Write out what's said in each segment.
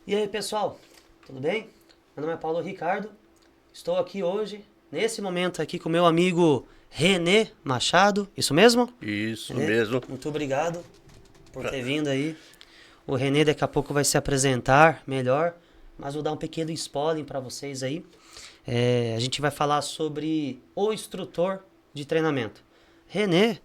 E aí, pessoal, tudo bem? Meu nome é Paulo Ricardo. Estou aqui hoje, nesse momento aqui com meu amigo René Machado. Isso mesmo? Isso René, mesmo. muito obrigado por ter vindo aí. O René daqui a pouco vai se apresentar melhor, mas vou dar um pequeno spoiler para vocês aí. A gente vai falar sobre o instrutor de treinamento. René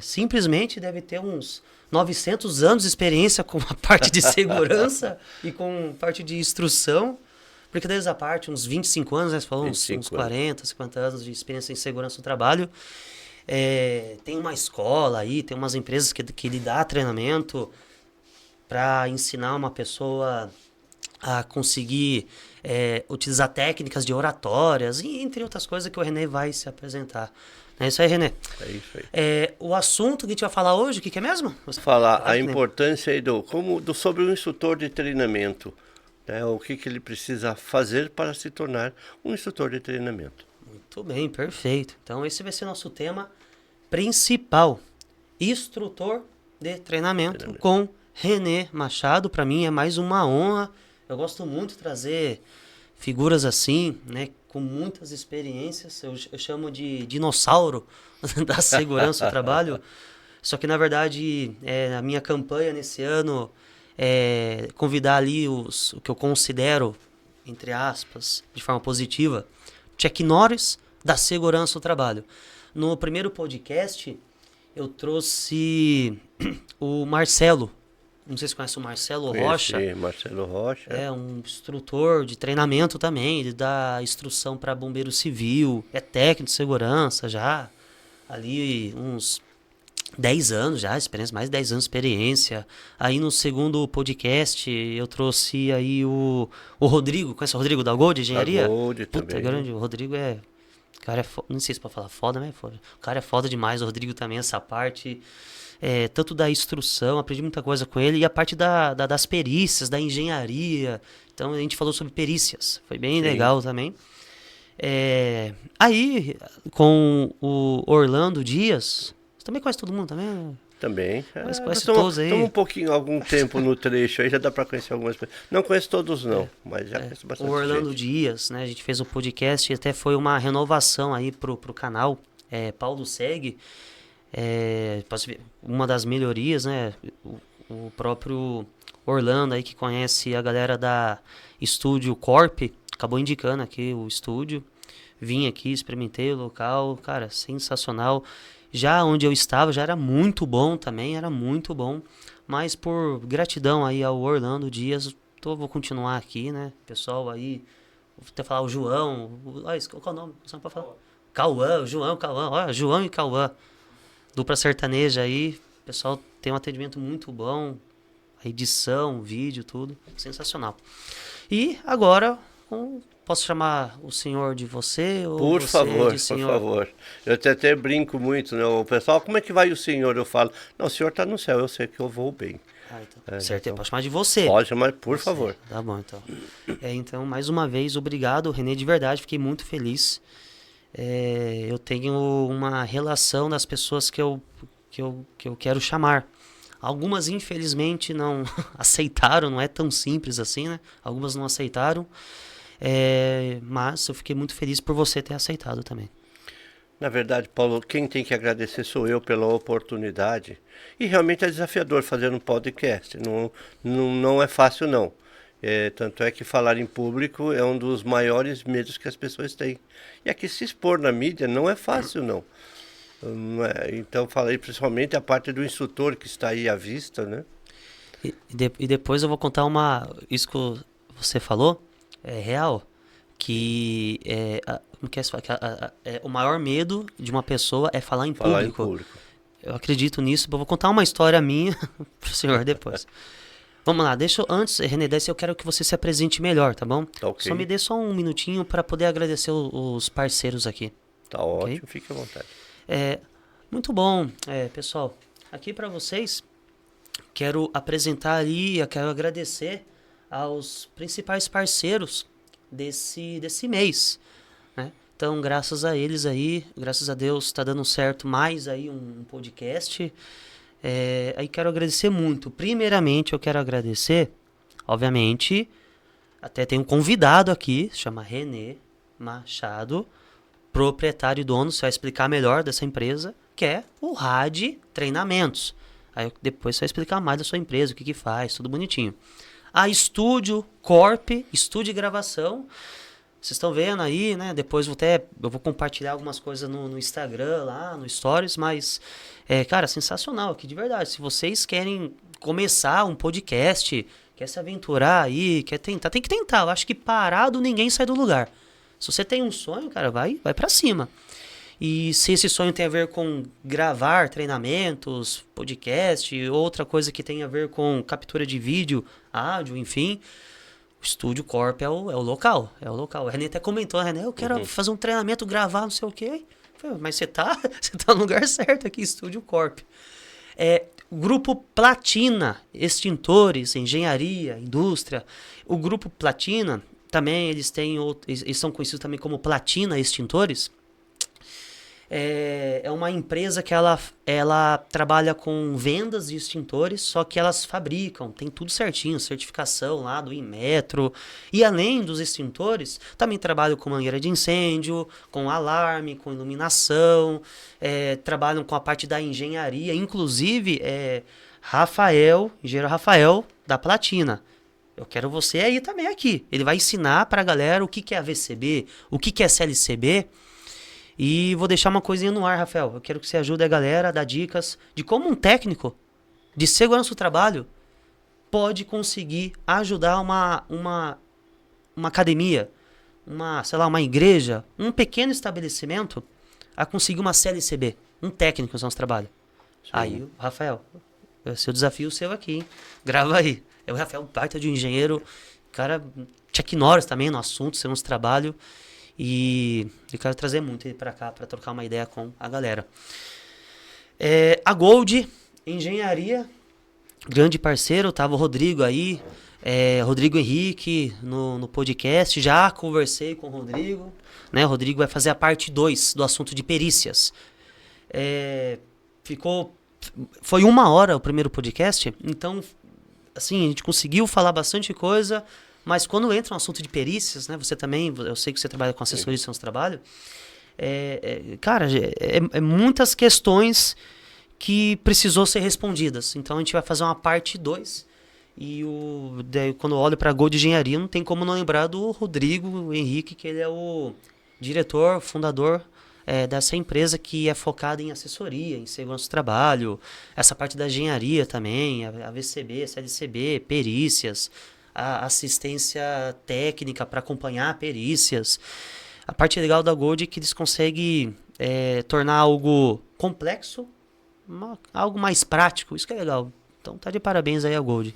simplesmente deve ter uns 900 anos de experiência com a parte de segurança e com parte de instrução. Porque desde a parte, uns 25 anos, né? Você falou, uns 25 anos. 40, 50 anos de experiência em segurança do trabalho. Tem uma escola aí, tem umas empresas que lhe dá treinamento para ensinar uma pessoa a conseguir utilizar técnicas de oratórias, e entre outras coisas que o René vai se apresentar. É isso aí, René. É isso aí. O assunto que a gente vai falar hoje, o que é mesmo? Falar Claro, a René. importância aí sobre o instrutor de treinamento. Né? O que ele precisa fazer para se tornar um instrutor de treinamento. Muito bem, perfeito. Então esse vai ser nosso tema principal. Instrutor de treinamento com René Machado. Para mim é mais uma honra. Eu gosto muito de trazer figuras assim, né, com muitas experiências. Eu chamo de dinossauro da segurança do trabalho. Só que na verdade a minha campanha nesse ano é convidar ali o que eu considero, entre aspas, de forma positiva, Chuck Norris da segurança do trabalho. No primeiro podcast eu trouxe o Marcelo. Não sei se você conhece o Marcelo Rocha. Conheci Marcelo Rocha. É um instrutor de treinamento também. Ele dá instrução para bombeiro civil. É técnico de segurança já. Ali uns 10 anos já, experiência, mais de 10 anos de experiência. Aí no segundo podcast eu trouxe aí o Rodrigo. Conhece o Rodrigo da Gold, de Da engenharia? Gold Puta, é também. grande. O Rodrigo é... O cara é foda, não sei se pode falar foda, né? Foda. O cara é foda demais, o Rodrigo também, essa parte. Tanto da instrução, aprendi muita coisa com ele, e a parte das perícias, da engenharia. Então a gente falou sobre perícias, foi bem Sim. legal também. Aí, com o Orlando Dias, você também conhece todo mundo também? Também. Mas Nós conhece estamos todos aí. um pouquinho, algum tempo no trecho aí, já dá para conhecer algumas pessoas. Não conheço todos não, mas já conheço O bastante Orlando gente. Dias, né? A gente fez um podcast e até foi uma renovação aí pro canal. Paulo Segue. Posso ver, uma das melhorias, né? O próprio Orlando aí que conhece a galera da Estúdio Corp, acabou indicando aqui o estúdio. Vim aqui, experimentei o local, cara, sensacional. Já onde eu estava já era muito bom também, era muito bom. Mas por gratidão aí ao Orlando Dias, vou continuar aqui, né? Pessoal aí, vou até falar o João, qual é o nome? Você não pode falar? Cauã, o João, Cauã, olha, João e Cauã. Dupla sertaneja aí, o pessoal tem um atendimento muito bom, a edição, vídeo, tudo, sensacional. E agora, posso chamar o senhor de você ou Por você de favor, por senhor? favor. Eu até brinco muito, né? O pessoal, como é que vai o senhor? Eu falo, não, o senhor está no céu, eu sei que eu vou bem. Ah, então. É, Certo, então, pode chamar de você. pode chamar, por Você, favor. tá bom então. Então, mais uma vez, obrigado, Renê, de verdade, fiquei muito feliz. Eu tenho uma relação das pessoas que eu quero chamar. Algumas, infelizmente, não aceitaram, não é tão simples assim, né? Algumas não aceitaram. Mas eu fiquei muito feliz por você ter aceitado também. Na verdade, Paulo, quem tem que agradecer sou eu pela oportunidade. E realmente é desafiador fazer um podcast. Não é fácil, não. Tanto é que falar em público é um dos maiores medos que as pessoas têm. E aqui se expor na mídia não é fácil, não. Então, falei principalmente a parte do instrutor que está aí à vista, né? E depois eu vou contar isso que você falou, é real. Que como que é, o maior medo de uma pessoa é falar em Falar em público. público. Eu acredito nisso, eu vou contar uma história minha pro senhor depois. Vamos lá, antes, René, eu quero que você se apresente melhor, tá bom? Tá Só me ok? dê só um minutinho para poder agradecer os parceiros aqui, Tá ok? ótimo, fique à vontade. É, muito bom, pessoal. Aqui para vocês, quero apresentar ali, eu quero agradecer aos principais parceiros desse mês, né? Então, graças a eles aí, graças a Deus, está dando certo mais aí um podcast. Aí quero agradecer muito. Primeiramente, eu quero agradecer obviamente, até tem um convidado aqui, se chama René Machado, proprietário e dono, você vai explicar melhor dessa empresa, que é o RAD Treinamentos. Aí depois você vai explicar mais da sua empresa, o que faz, tudo bonitinho. A Estúdio Corp, estúdio de gravação. Vocês estão vendo aí, né? Depois eu vou compartilhar algumas coisas no Instagram, lá, no Stories, mas, cara, sensacional aqui, de verdade. Se vocês querem começar um podcast, quer se aventurar aí, quer tentar, tem que tentar. Eu acho que parado ninguém sai do lugar. Se você tem um sonho, cara, vai pra cima. E se esse sonho tem a ver com gravar treinamentos, podcast, outra coisa que tem a ver com captura de vídeo, áudio, enfim, o Estúdio Corp é o local. É o local. O René até comentou, René, eu quero fazer um treinamento, gravar, não sei o quê. Falei, mas você tá no lugar certo aqui, Estúdio Corp. Grupo Platina, extintores, engenharia, indústria. O Grupo Platina, também eles são conhecidos também como Platina Extintores. É uma empresa que ela trabalha com vendas de extintores, só que elas fabricam, tem tudo certinho, certificação lá do Inmetro. E além dos extintores, também trabalham com mangueira de incêndio, com alarme, com iluminação, trabalham com a parte da engenharia, inclusive engenheiro Rafael da Platina. Eu quero você aí também aqui. Ele vai ensinar pra galera o que é AVCB, o que é CLCB. E vou deixar uma coisinha no ar, Rafael. Eu quero que você ajude a galera a dar dicas de como um técnico de segurança do trabalho pode conseguir ajudar uma academia, uma igreja, um pequeno estabelecimento a conseguir uma CLCB, um técnico no nosso trabalho. Sim. Aí, Rafael, esse é o desafio seu aqui, hein? Grava aí. O Rafael, baita de um engenheiro, cara, Chuck Norris também no assunto, segurança do trabalho. E eu quero trazer muito ele para cá para trocar uma ideia com a galera. A Gold Engenharia, grande parceiro, tava o Rodrigo aí, Rodrigo Henrique no podcast, já conversei com o Rodrigo, né? O Rodrigo vai fazer a parte 2 do assunto de perícias. Foi 1 hora o primeiro podcast, então, assim, a gente conseguiu falar bastante coisa. Mas quando entra um assunto de perícias, né? Você também, eu sei que você trabalha com assessoria de seu trabalho. Cara, muitas questões que precisou ser respondidas. Então a gente vai fazer uma parte 2. E daí, quando eu olho para a Gold Engenharia, não tem como não lembrar do Rodrigo Henrique, que ele é o diretor, fundador dessa empresa que é focada em assessoria, em segurança do trabalho. Essa parte da engenharia também, a VCB, CLCB, perícias, a assistência técnica para acompanhar perícias. A parte legal da Gold é que eles conseguem tornar algo complexo, algo mais prático. Isso que é legal. Então tá de parabéns aí a Gold.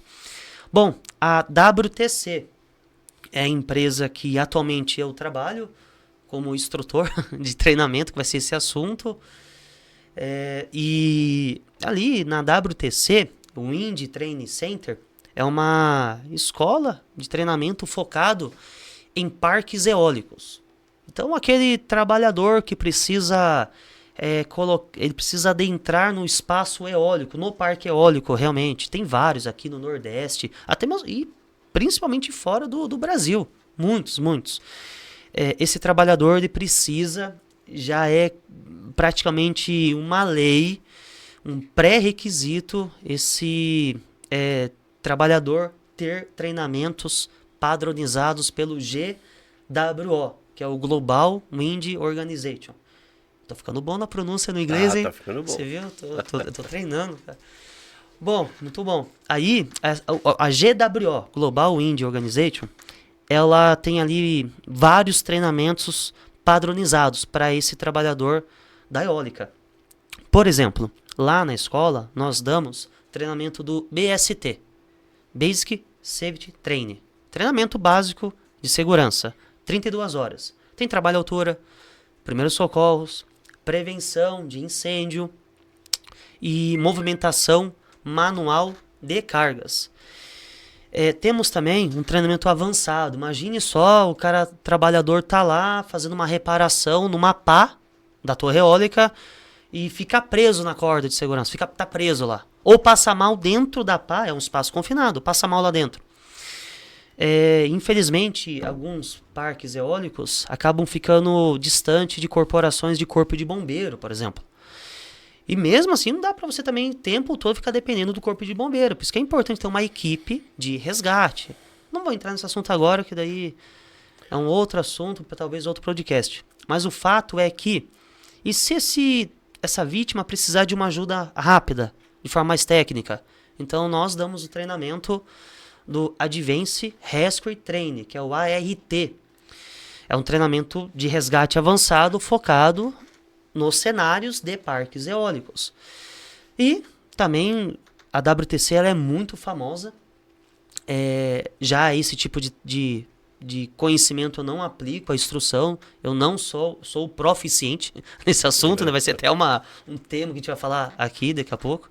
Bom, a WTC é a empresa que atualmente eu trabalho como instrutor de treinamento, que vai ser esse assunto. E ali na WTC, o Wind Training Center, é uma escola de treinamento focado em parques eólicos. Então, aquele trabalhador que precisa ele precisa adentrar no espaço eólico, no parque eólico, realmente. Tem vários aqui no Nordeste, até mesmo, e principalmente fora do Brasil. Muitos, muitos. Esse trabalhador, ele precisa, já é praticamente uma lei, um pré-requisito, esse trabalhador ter treinamentos padronizados pelo GWO, que é o Global Wind Organization. Tô ficando bom na pronúncia no inglês, hein? Tá ficando bom. Você viu? Tô treinando, cara. Bom, muito bom. Aí, a GWO, Global Wind Organization, ela tem ali vários treinamentos padronizados para esse trabalhador da eólica. Por exemplo, lá na escola, nós damos treinamento do BST, Basic Safety Training. Treinamento básico de segurança, 32 horas. Tem trabalho à altura, primeiros socorros, prevenção de incêndio e movimentação manual de cargas. Temos também um treinamento avançado. Imagine só, o trabalhador tá lá fazendo uma reparação numa pá da torre eólica e fica preso na corda de segurança, tá preso lá. Ou passa mal dentro da pá, é um espaço confinado, passa mal lá dentro. Infelizmente, alguns parques eólicos acabam ficando distante de corporações de corpo de bombeiro, por exemplo. E mesmo assim, não dá para você também o tempo todo ficar dependendo do corpo de bombeiro. Por isso que é importante ter uma equipe de resgate. Não vou entrar nesse assunto agora, que daí é um outro assunto para talvez outro podcast. Mas o fato é que, e se essa vítima precisar de uma ajuda rápida, de forma mais técnica? Então nós damos o treinamento do Advanced Rescue Training, que é o ART. É um treinamento de resgate avançado focado nos cenários de parques eólicos. E também a WTC ela é muito famosa. Já esse tipo de conhecimento eu não aplico, a instrução. Eu não sou proficiente nesse assunto, né? Vai ser até um tema que a gente vai falar aqui daqui a pouco.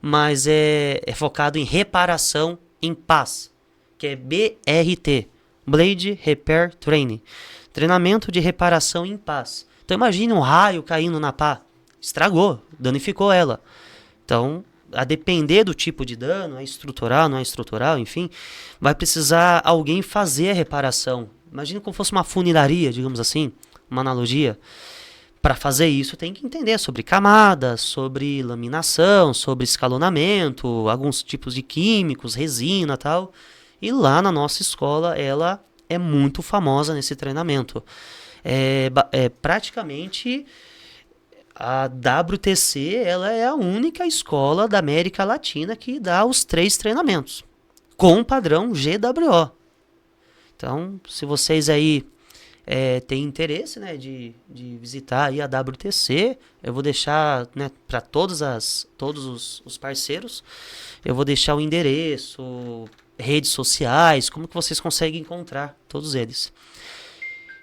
Mas é focado em reparação em paz, que é BRT, Blade Repair Training. Treinamento de reparação em paz. Então imagine um raio caindo na pá. Estragou, danificou ela. Então, a depender do tipo de dano, é estrutural, não é estrutural, enfim, vai precisar alguém fazer a reparação. Imagina como fosse uma funilaria, digamos assim, uma analogia. Para fazer isso tem que entender sobre camadas, sobre laminação, sobre escalonamento, alguns tipos de químicos, resina e tal. E lá na nossa escola ela é muito famosa nesse treinamento. Praticamente a WTC ela é a única escola da América Latina que dá os 3 treinamentos com padrão GWO. Então, se vocês aí têm interesse, né, de visitar aí a WTC, eu vou deixar, né, para todos os parceiros, eu vou deixar o endereço, redes sociais, como que vocês conseguem encontrar todos eles.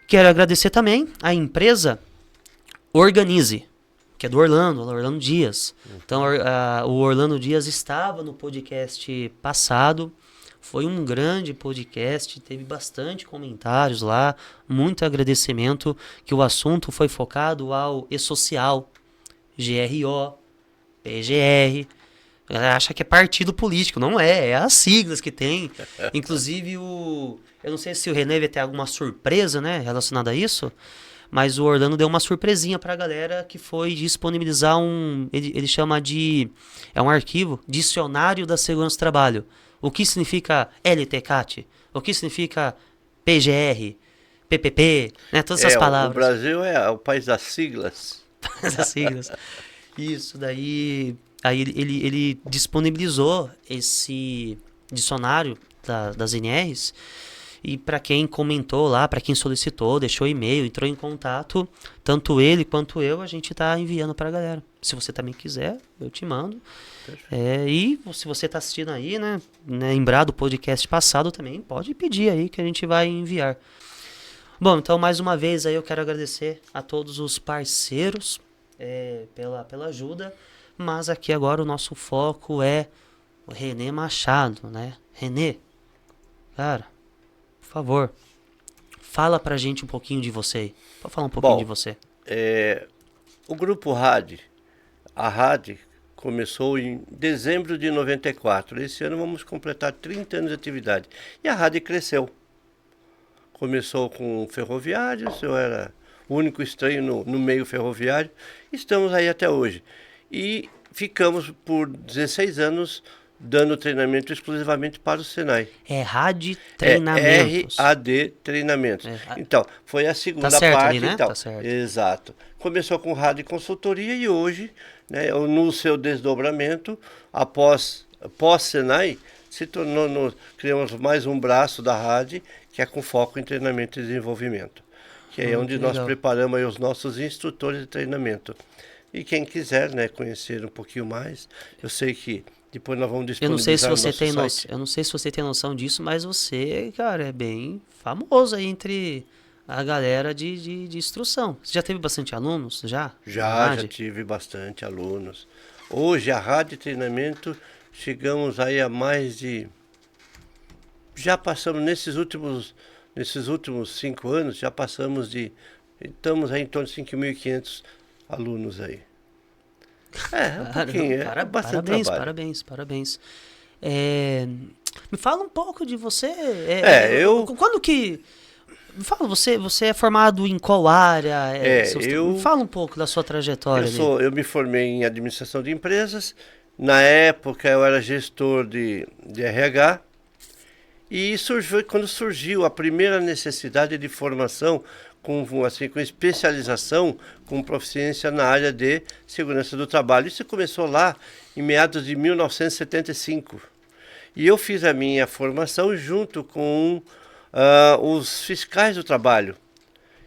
Quero agradecer também a empresa Organize, que é do Orlando Dias. Então, o Orlando Dias estava no podcast passado. Foi um grande podcast, teve bastante comentários lá, muito agradecimento, que o assunto foi focado ao E-Social, GRO, PGR. Ela acha que é partido político, não é as siglas que tem. Inclusive, eu não sei se o René vai ter alguma surpresa, né, relacionada a isso, mas o Orlando deu uma surpresinha pra galera, que foi disponibilizar ele chama de, é um arquivo, Dicionário da Segurança do Trabalho. O que significa LTCAT? O que significa PGR, PPP, né, todas essas palavras. O Brasil é o país das siglas. Das siglas. Isso, daí aí ele disponibilizou esse dicionário das NRs, e para quem comentou lá, para quem solicitou, deixou e-mail, entrou em contato, tanto ele quanto eu, a gente tá enviando pra galera. Se você também quiser, eu te mando. E se você tá assistindo aí, né, lembrar do podcast passado também, pode pedir aí que a gente vai enviar. Bom, então mais uma vez aí eu quero agradecer a todos os parceiros pela ajuda, mas aqui agora o nosso foco é o René Machado, né? René, cara, por favor, fala pra gente um pouquinho de você aí. Pode falar um pouquinho de você. O grupo RAD, a RAD começou em dezembro de 94. Esse ano vamos completar 30 anos de atividade. E a RAD cresceu. Começou com ferroviários, eu era o único estranho no meio ferroviário. Estamos aí até hoje. E ficamos por 16 anos dando treinamento exclusivamente para o Senai. É RAD Treinamentos. RAD Treinamentos. Então, foi a segunda tá certo parte. Ali, né? Então, tá certo. Exato. Começou com RAD Consultoria e hoje, né, no seu desdobramento, após Senai, se tornou, criamos mais um braço da RAD, que é com foco em treinamento e desenvolvimento. Que é onde nós preparamos aí os nossos instrutores de treinamento. E quem quiser, né, conhecer um pouquinho mais, eu sei que depois nós vamos disponibilizar. Eu não sei se você tem noção disso, mas você, cara, é bem famoso aí entre a galera de instrução. Você já teve bastante alunos? Já tive bastante alunos. Hoje, a Rádio Treinamento, chegamos aí a mais de... Já passamos nesses últimos 5 anos, já passamos de... Estamos aí em torno de 5.500 alunos aí. Um pouquinho, bastante trabalho. Parabéns. Me fala um pouco de você. Quando que... Me fala, você é formado em qual área? Me fala um pouco da sua trajetória. Eu me formei em administração de empresas. Na época eu era gestor de RH. E quando surgiu a primeira necessidade de formação com especialização, com proficiência na área de segurança do trabalho. Isso começou lá em meados de 1975. E eu fiz a minha formação junto com os fiscais do trabalho.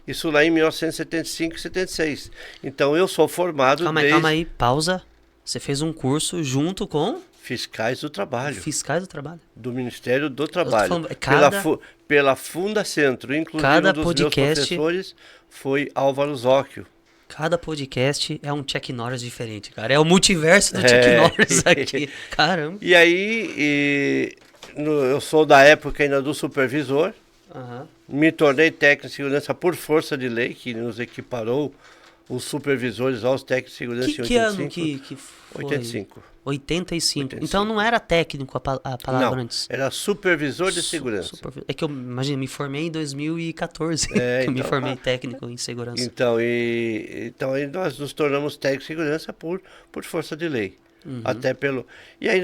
Isso lá em 1975 e 76. Então eu sou formado Calma aí, pausa. Você fez um curso junto com... Fiscais do Trabalho. Fiscais do Trabalho. Do Ministério do Trabalho. Pela Fundacentro. Inclusive um dos meus professores foi Álvaro Zóquio. Cada podcast é um Chuck Norris diferente, cara. É o multiverso do Chuck Norris aqui. Caramba. E aí, eu sou da época ainda do supervisor. Uhum. Me tornei técnico de segurança por força de lei, que nos equiparou os supervisores aos técnicos de segurança em 85. Que ano que foi? 85. Então não era técnico a palavra antes. Era supervisor de segurança. É que eu me formei em 2014. Eu me formei técnico em segurança. Então aí nós nos tornamos técnicos de segurança por força de lei. Uhum. Até pelo. E aí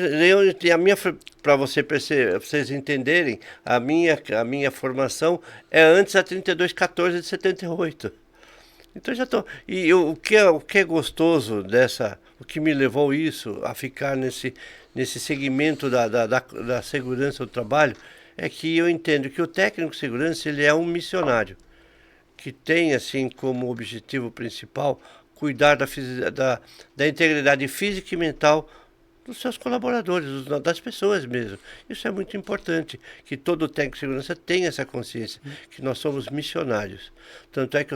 para vocês entenderem, a minha formação é antes da 3214 de 78. Então já estou. E o que é gostoso o que me levou a ficar nesse segmento da segurança do trabalho, é que eu entendo que o técnico de segurança ele é um missionário, que tem assim como objetivo principal cuidar da integridade física e mental dos seus colaboradores, das pessoas mesmo. Isso é muito importante, que todo técnico de segurança tenha essa consciência, que nós somos missionários. Tanto é que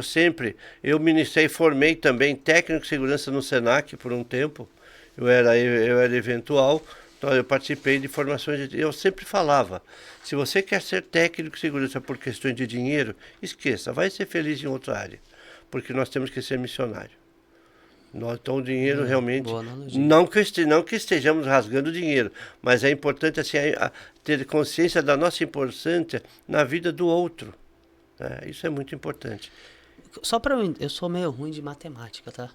eu ministrei e formei também técnico de segurança no Senac por um tempo. Eu era eventual, então eu participei de formações. Eu sempre falava, se você quer ser técnico de segurança por questões de dinheiro, esqueça, vai ser feliz em outra área, porque nós temos que ser missionário. Então o dinheiro realmente, não que estejamos rasgando dinheiro, mas é importante assim, ter consciência da nossa importância na vida do outro. Isso é muito importante. Só para eu sou meio ruim de matemática, tá?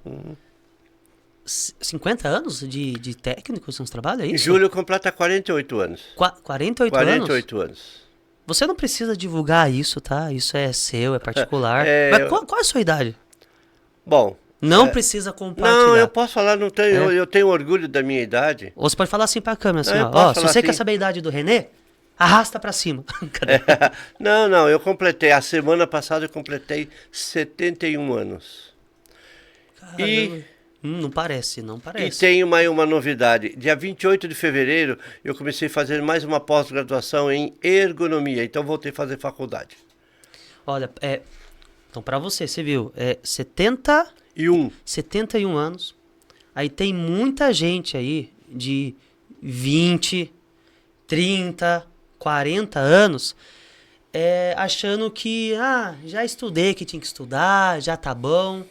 50 anos de técnicos nos trabalhos, é isso? Em julho completa 48 anos. 48 anos? Você não precisa divulgar isso, tá? Isso é seu, é particular. Mas qual é a sua idade? Bom... Não precisa compartilhar. Não, eu posso falar, não tenho, eu tenho orgulho da minha idade. Ou você pode falar assim pra câmera, assim, ó, se você quer saber a idade do Renê, arrasta pra cima. Não, eu completei, a semana passada eu completei 71 anos. Caramba. E... Não parece. E tem uma novidade, dia 28 de fevereiro eu comecei a fazer mais uma pós-graduação em ergonomia, então voltei a fazer faculdade. Olha, então pra você viu, 71 anos. Aí tem muita gente aí de 20, 30, 40 anos achando que já estudei que tinha que estudar, já tá bom.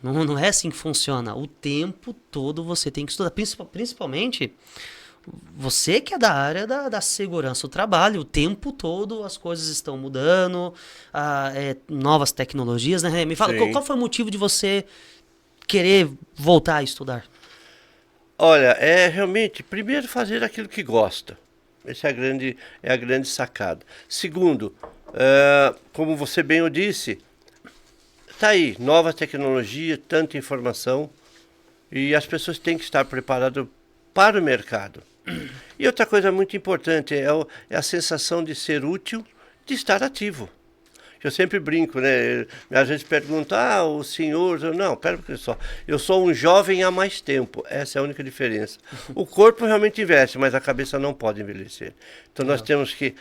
Não é assim que funciona. O tempo todo você tem que estudar. Principalmente você que é da área da segurança do trabalho. O tempo todo as coisas estão mudando, novas tecnologias, né? Me fala, qual foi o motivo de você querer voltar a estudar? Olha, realmente, primeiro fazer aquilo que gosta. Essa é a grande sacada. Segundo, como você bem o disse, tá aí, nova tecnologia, tanta informação, e as pessoas têm que estar preparadas para o mercado. E outra coisa muito importante é a sensação de ser útil, de estar ativo. Eu sempre brinco, né? A gente pergunta, o senhor... Não, pera só. Eu sou um jovem há mais tempo. Essa é a única diferença. O corpo realmente envelhece, mas a cabeça não pode envelhecer. Então nós temos que...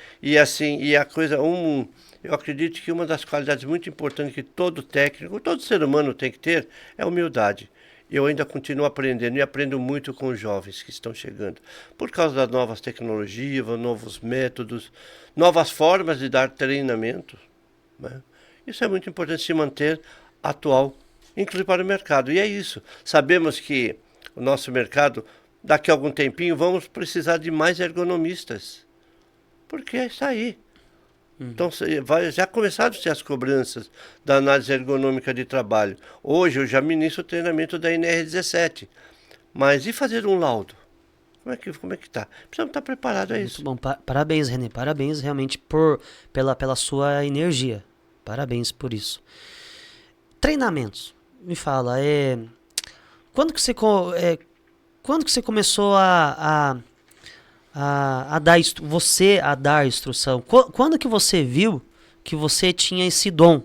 Eu acredito que uma das qualidades muito importantes que todo técnico, todo ser humano tem que ter, é a humildade. Eu ainda continuo aprendendo e aprendo muito com os jovens que estão chegando. Por causa das novas tecnologias, novos métodos, novas formas de dar treinamento. Né? Isso é muito importante, se manter atual, inclusive para o mercado. E é isso. Sabemos que o nosso mercado, daqui a algum tempinho, vamos precisar de mais ergonomistas. porque está aí. Então, já começaram a ser as cobranças da análise ergonômica de trabalho. Hoje eu já ministro o treinamento da NR17. Mas e fazer um laudo? Como é que tá? Precisamos estar preparados a isso. Muito bom. Parabéns, René. Parabéns realmente pela sua energia. Parabéns por isso. Treinamentos. Me fala, quando que você começou a dar instrução? Quando que você viu que você tinha esse dom?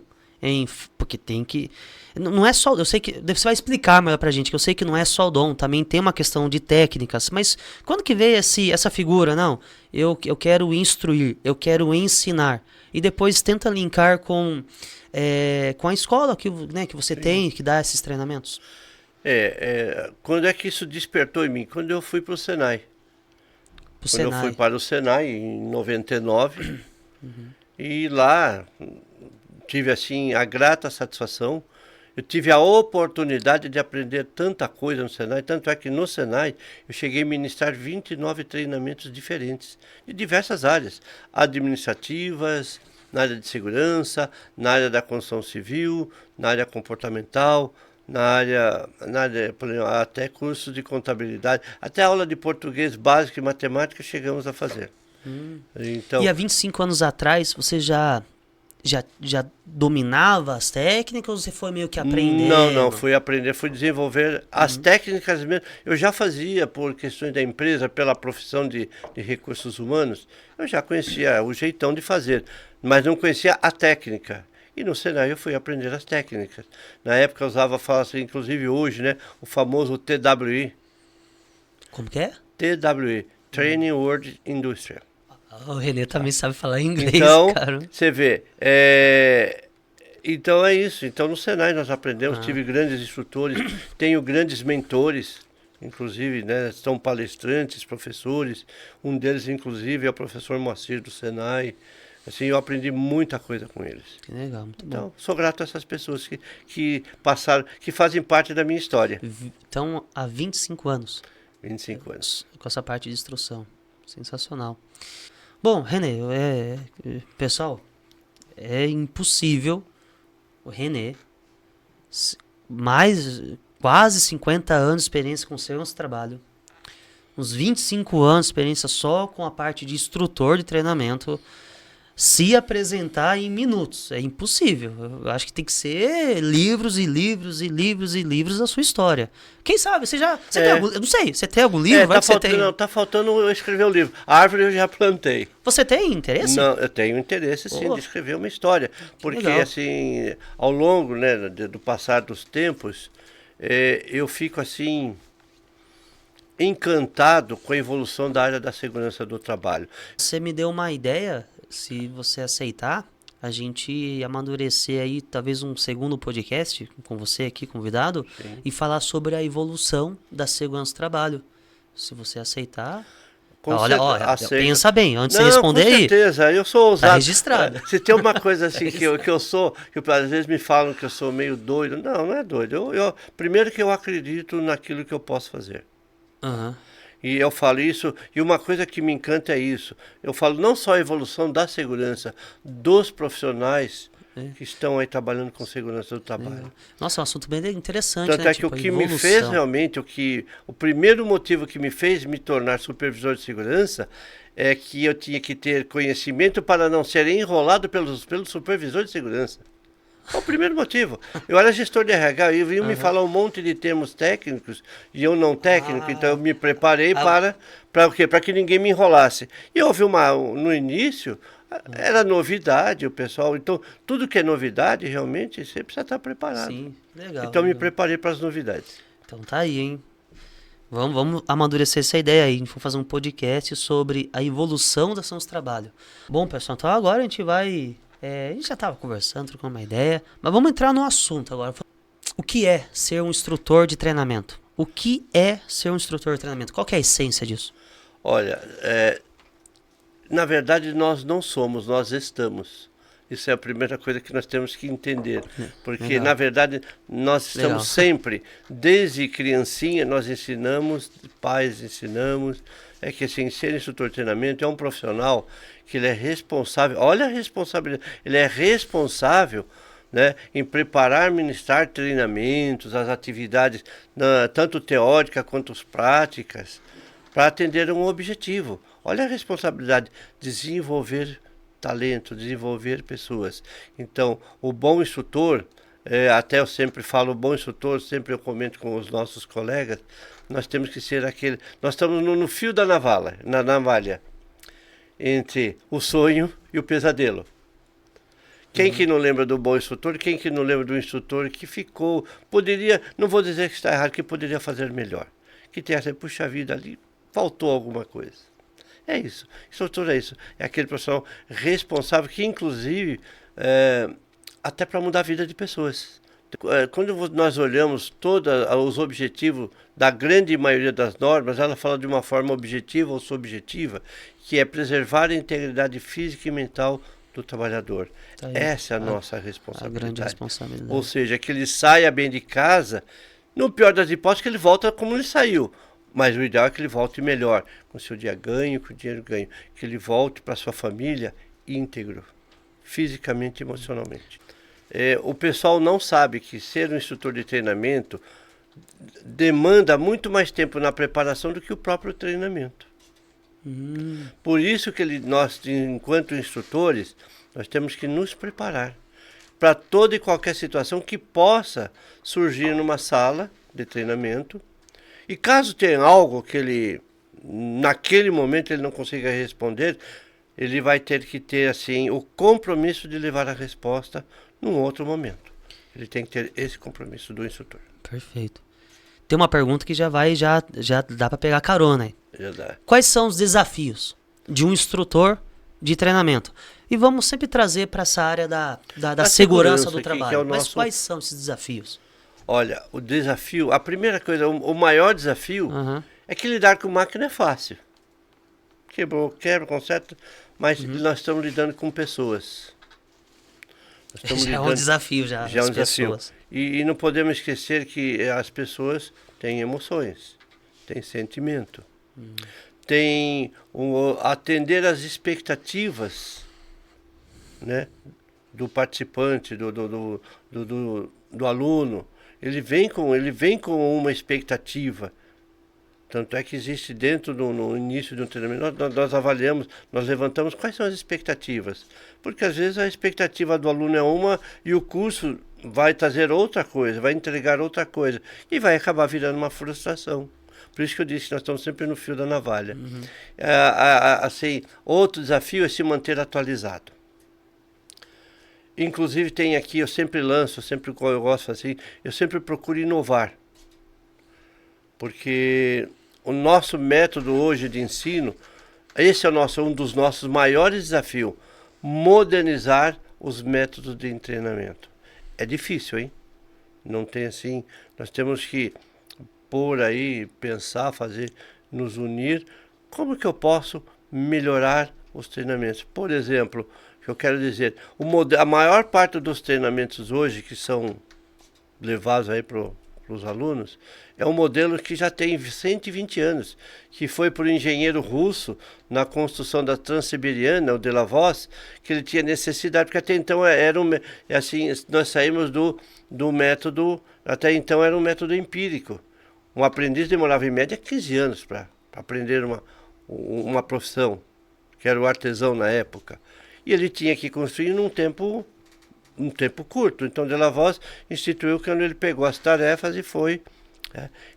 Porque tem que... Não é só... Eu sei que... Você vai explicar melhor pra gente, que eu sei que não é só o dom, também tem uma questão de técnicas, mas quando que veio essa figura? Não, eu quero instruir, eu quero ensinar. E depois tenta linkar com a escola que você tem, que dá esses treinamentos. Quando é que isso despertou em mim? Quando eu fui para o Senai. Eu fui para o Senai em 99, e lá tive assim a grata satisfação. Eu tive a oportunidade de aprender tanta coisa no Senai, tanto é que no Senai eu cheguei a ministrar 29 treinamentos diferentes, de diversas áreas, administrativas, na área de segurança, na área da construção civil, na área comportamental, na área, por exemplo, até cursos de contabilidade, até aula de português básico e matemática chegamos a fazer. Então, e há 25 anos atrás, você já dominava as técnicas ou você foi meio que aprendendo? Não, fui aprender, fui desenvolver as técnicas mesmo. Eu já fazia por questões da empresa, pela profissão de recursos humanos, eu já conhecia o jeitão de fazer, mas não conhecia a técnica. E no Senai eu fui aprender as técnicas. Na época eu usava, inclusive hoje, né, o famoso TWI. Como que é? TWI, Training World Industrial. O Renê também sabe falar inglês, então, cara. Você vê, então é isso. Então no Senai nós aprendemos, tive grandes instrutores, tenho grandes mentores, inclusive, né, são palestrantes, professores. Um deles, inclusive, é o professor Moacir do Senai. Assim, eu aprendi muita coisa com eles. Que legal, muito bom. Então, sou grato a essas pessoas que passaram, que fazem parte da minha história. Então, há 25 anos. 25 anos. Com essa parte de instrução. Sensacional. Bom, Renê, pessoal, é impossível o Renê, quase 50 anos de experiência com segurança do trabalho, uns 25 anos de experiência só com a parte de instrutor de treinamento, se apresentar em minutos. É impossível. Eu acho que tem que ser livros e livros e livros e livros da sua história. Quem sabe? Você tem algum, eu não sei, você tem algum livro? Tá faltando eu escrever um livro. A árvore eu já plantei. Você tem interesse? Não, eu tenho interesse sim de escrever uma história. Porque assim, ao longo, né, do passar dos tempos, eu fico assim encantado com a evolução da área da segurança do trabalho. Você me deu uma ideia. Se você aceitar, a gente amadurecer aí talvez um segundo podcast com você aqui convidado. Sim. E falar sobre a evolução da segurança do trabalho. Se você aceitar... pensa bem, antes de você responder aí. Com certeza, eu sou ousado. Tá registrado. Se tem uma coisa assim que eu sou, que às vezes me falam que eu sou meio doido. Não é doido. Primeiro que eu acredito naquilo que eu posso fazer. E eu falo isso, e uma coisa que me encanta é isso. Eu falo não só a evolução da segurança, dos profissionais que estão aí trabalhando com segurança do trabalho. Nossa, é um assunto bem interessante. Tanto é que o que me fez realmente, o primeiro motivo que me fez me tornar supervisor de segurança é que eu tinha que ter conhecimento para não ser enrolado pelo supervisor de segurança. É o primeiro motivo. Eu era gestor de RH e iam me falar um monte de termos técnicos e eu não técnico, então eu me preparei para o quê? Para que ninguém me enrolasse. E houve no início, era novidade o pessoal, então tudo que é novidade realmente você precisa estar preparado. Sim, legal. Então me preparei para as novidades. Então tá aí, hein? Vamos amadurecer essa ideia aí. Vamos fazer um podcast sobre a evolução da ação do trabalho. Bom, pessoal, então agora a gente vai... a gente já estava conversando, trocando uma ideia, mas vamos entrar no assunto agora. O que é ser um instrutor de treinamento? O que é ser um instrutor de treinamento? Qual que é a essência disso? Olha, na verdade nós não somos, nós estamos. Isso é a primeira coisa que nós temos que entender. Porque, na verdade, nós estamos sempre, desde criancinha, nós ensinamos, pais ensinamos, que assim, ser instrutor de treinamento é um profissional que ele é responsável, olha a responsabilidade, ele é responsável, né, em preparar, ministrar treinamentos, as atividades, tanto teórica quanto as práticas, para atender um objetivo. Olha a responsabilidade, desenvolver talento, desenvolver pessoas. Então, o bom instrutor, até eu sempre falo, o bom instrutor, sempre eu comento com os nossos colegas, nós temos que ser aquele, nós estamos no fio da navalha, entre o sonho e o pesadelo. Quem que não lembra do bom instrutor? Quem que não lembra do instrutor que ficou, poderia, não vou dizer que está errado, que poderia fazer melhor. Que tem essa, puxa vida, ali faltou alguma coisa. É isso, instrutor é isso. É aquele profissional responsável que, inclusive, até para mudar a vida de pessoas. Quando nós olhamos todos os objetivos da grande maioria das normas, ela fala de uma forma objetiva ou subjetiva, que é preservar a integridade física e mental do trabalhador. Tá aí, essa é a nossa responsabilidade. A grande responsabilidade. Ou seja, que ele saia bem de casa, no pior das hipóteses, que ele volta como ele saiu. Mas o ideal é que ele volte melhor, com o seu dia ganho, com o dinheiro ganho. Que ele volte para sua família íntegro, fisicamente e emocionalmente. O pessoal não sabe que ser um instrutor de treinamento demanda muito mais tempo na preparação do que o próprio treinamento. Por isso que nós, enquanto instrutores, nós temos que nos preparar para toda e qualquer situação que possa surgir numa sala de treinamento. E caso tenha algo que ele, naquele momento, ele não consiga responder, ele vai ter que ter, assim, o compromisso de levar a resposta num outro momento. Ele tem que ter esse compromisso do instrutor. Perfeito. Tem uma pergunta que já dá para pegar carona aí. Já dá. Quais são os desafios de um instrutor de treinamento? E vamos sempre trazer para essa área da segurança do trabalho. Mas quais são esses desafios? Olha, o desafio, a primeira coisa, o maior desafio é que lidar com máquina é fácil. Quebra, conserta, mas nós estamos lidando com pessoas. Já é um desafio, já é um desafio. E não podemos esquecer que as pessoas têm emoções, têm sentimento, têm atender às expectativas, né, do participante, do aluno. Ele vem com uma expectativa. Tanto é que existe dentro no início de um treinamento, nós avaliamos, nós levantamos quais são as expectativas. Porque às vezes a expectativa do aluno é uma e o curso vai trazer outra coisa, vai entregar outra coisa. E vai acabar virando uma frustração. Por isso que eu disse que nós estamos sempre no fio da navalha. Assim, outro desafio é se manter atualizado. Inclusive tem aqui, eu sempre lanço, eu gosto assim, eu sempre procuro inovar. Porque o nosso método hoje de ensino, esse é um dos nossos maiores desafios, modernizar os métodos de treinamento. É difícil, hein? Não tem assim, nós temos que por aí, pensar, fazer, nos unir. Como que eu posso melhorar os treinamentos? Por exemplo, o que eu quero dizer, a maior parte dos treinamentos hoje que são levados aí para os alunos, é um modelo que já tem 120 anos, que foi por um engenheiro russo na construção da Transiberiana, o Delavós, que ele tinha necessidade, porque até então assim, nós saímos do método, até então era um método empírico. Um aprendiz demorava em média 15 anos para aprender uma profissão, que era o artesão na época. E ele tinha que construir num tempo curto. Então, Delavós instituiu quando ele pegou as tarefas e foi.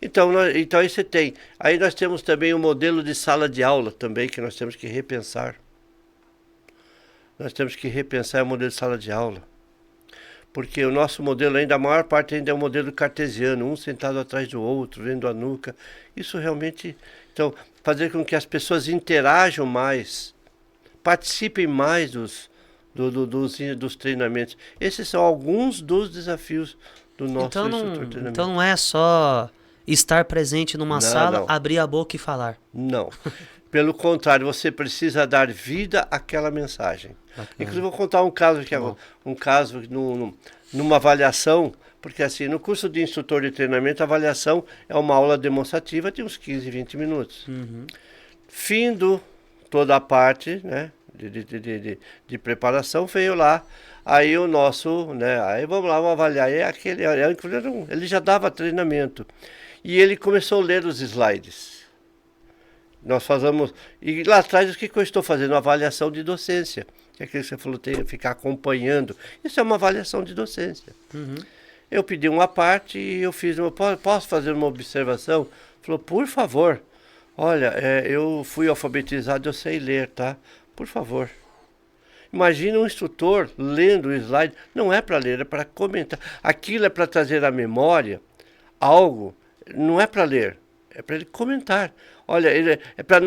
Então aí você tem. Aí nós temos também o modelo de sala de aula também, que nós temos que repensar. Nós temos que repensar o modelo de sala de aula. Porque o nosso modelo ainda, a maior parte ainda é um modelo cartesiano, um sentado atrás do outro, vendo a nuca. Isso realmente, então, fazer com que as pessoas interajam mais, participem mais dos treinamentos. Esses são alguns dos desafios do nosso instrutor de treinamento. Então não é só estar presente numa sala, abrir a boca e falar. Não. Pelo contrário, você precisa dar vida àquela mensagem. Bacana. Inclusive, vou contar um caso aqui, numa avaliação, porque assim, no curso de instrutor de treinamento, a avaliação é uma aula demonstrativa de uns 15, 20 minutos. Findo toda a parte, né, de preparação, veio lá. Aí o nosso, né? Aí vamos lá, vamos avaliar. Ele já dava treinamento. E ele começou a ler os slides. Nós fazemos. E lá atrás, o que eu estou fazendo? Avaliação de docência. Que é aquilo que você falou, tem que ficar acompanhando. Isso é uma avaliação de docência. Uhum. Eu pedi uma parte e eu fiz uma. Posso fazer uma observação? Falou, por favor. Olha, eu fui alfabetizado, eu sei ler, tá? Por favor. Imagina um instrutor lendo o slide. Não é para ler, é para comentar. Aquilo é para trazer à memória algo. Não é para ler, é para ele comentar. Olha, é para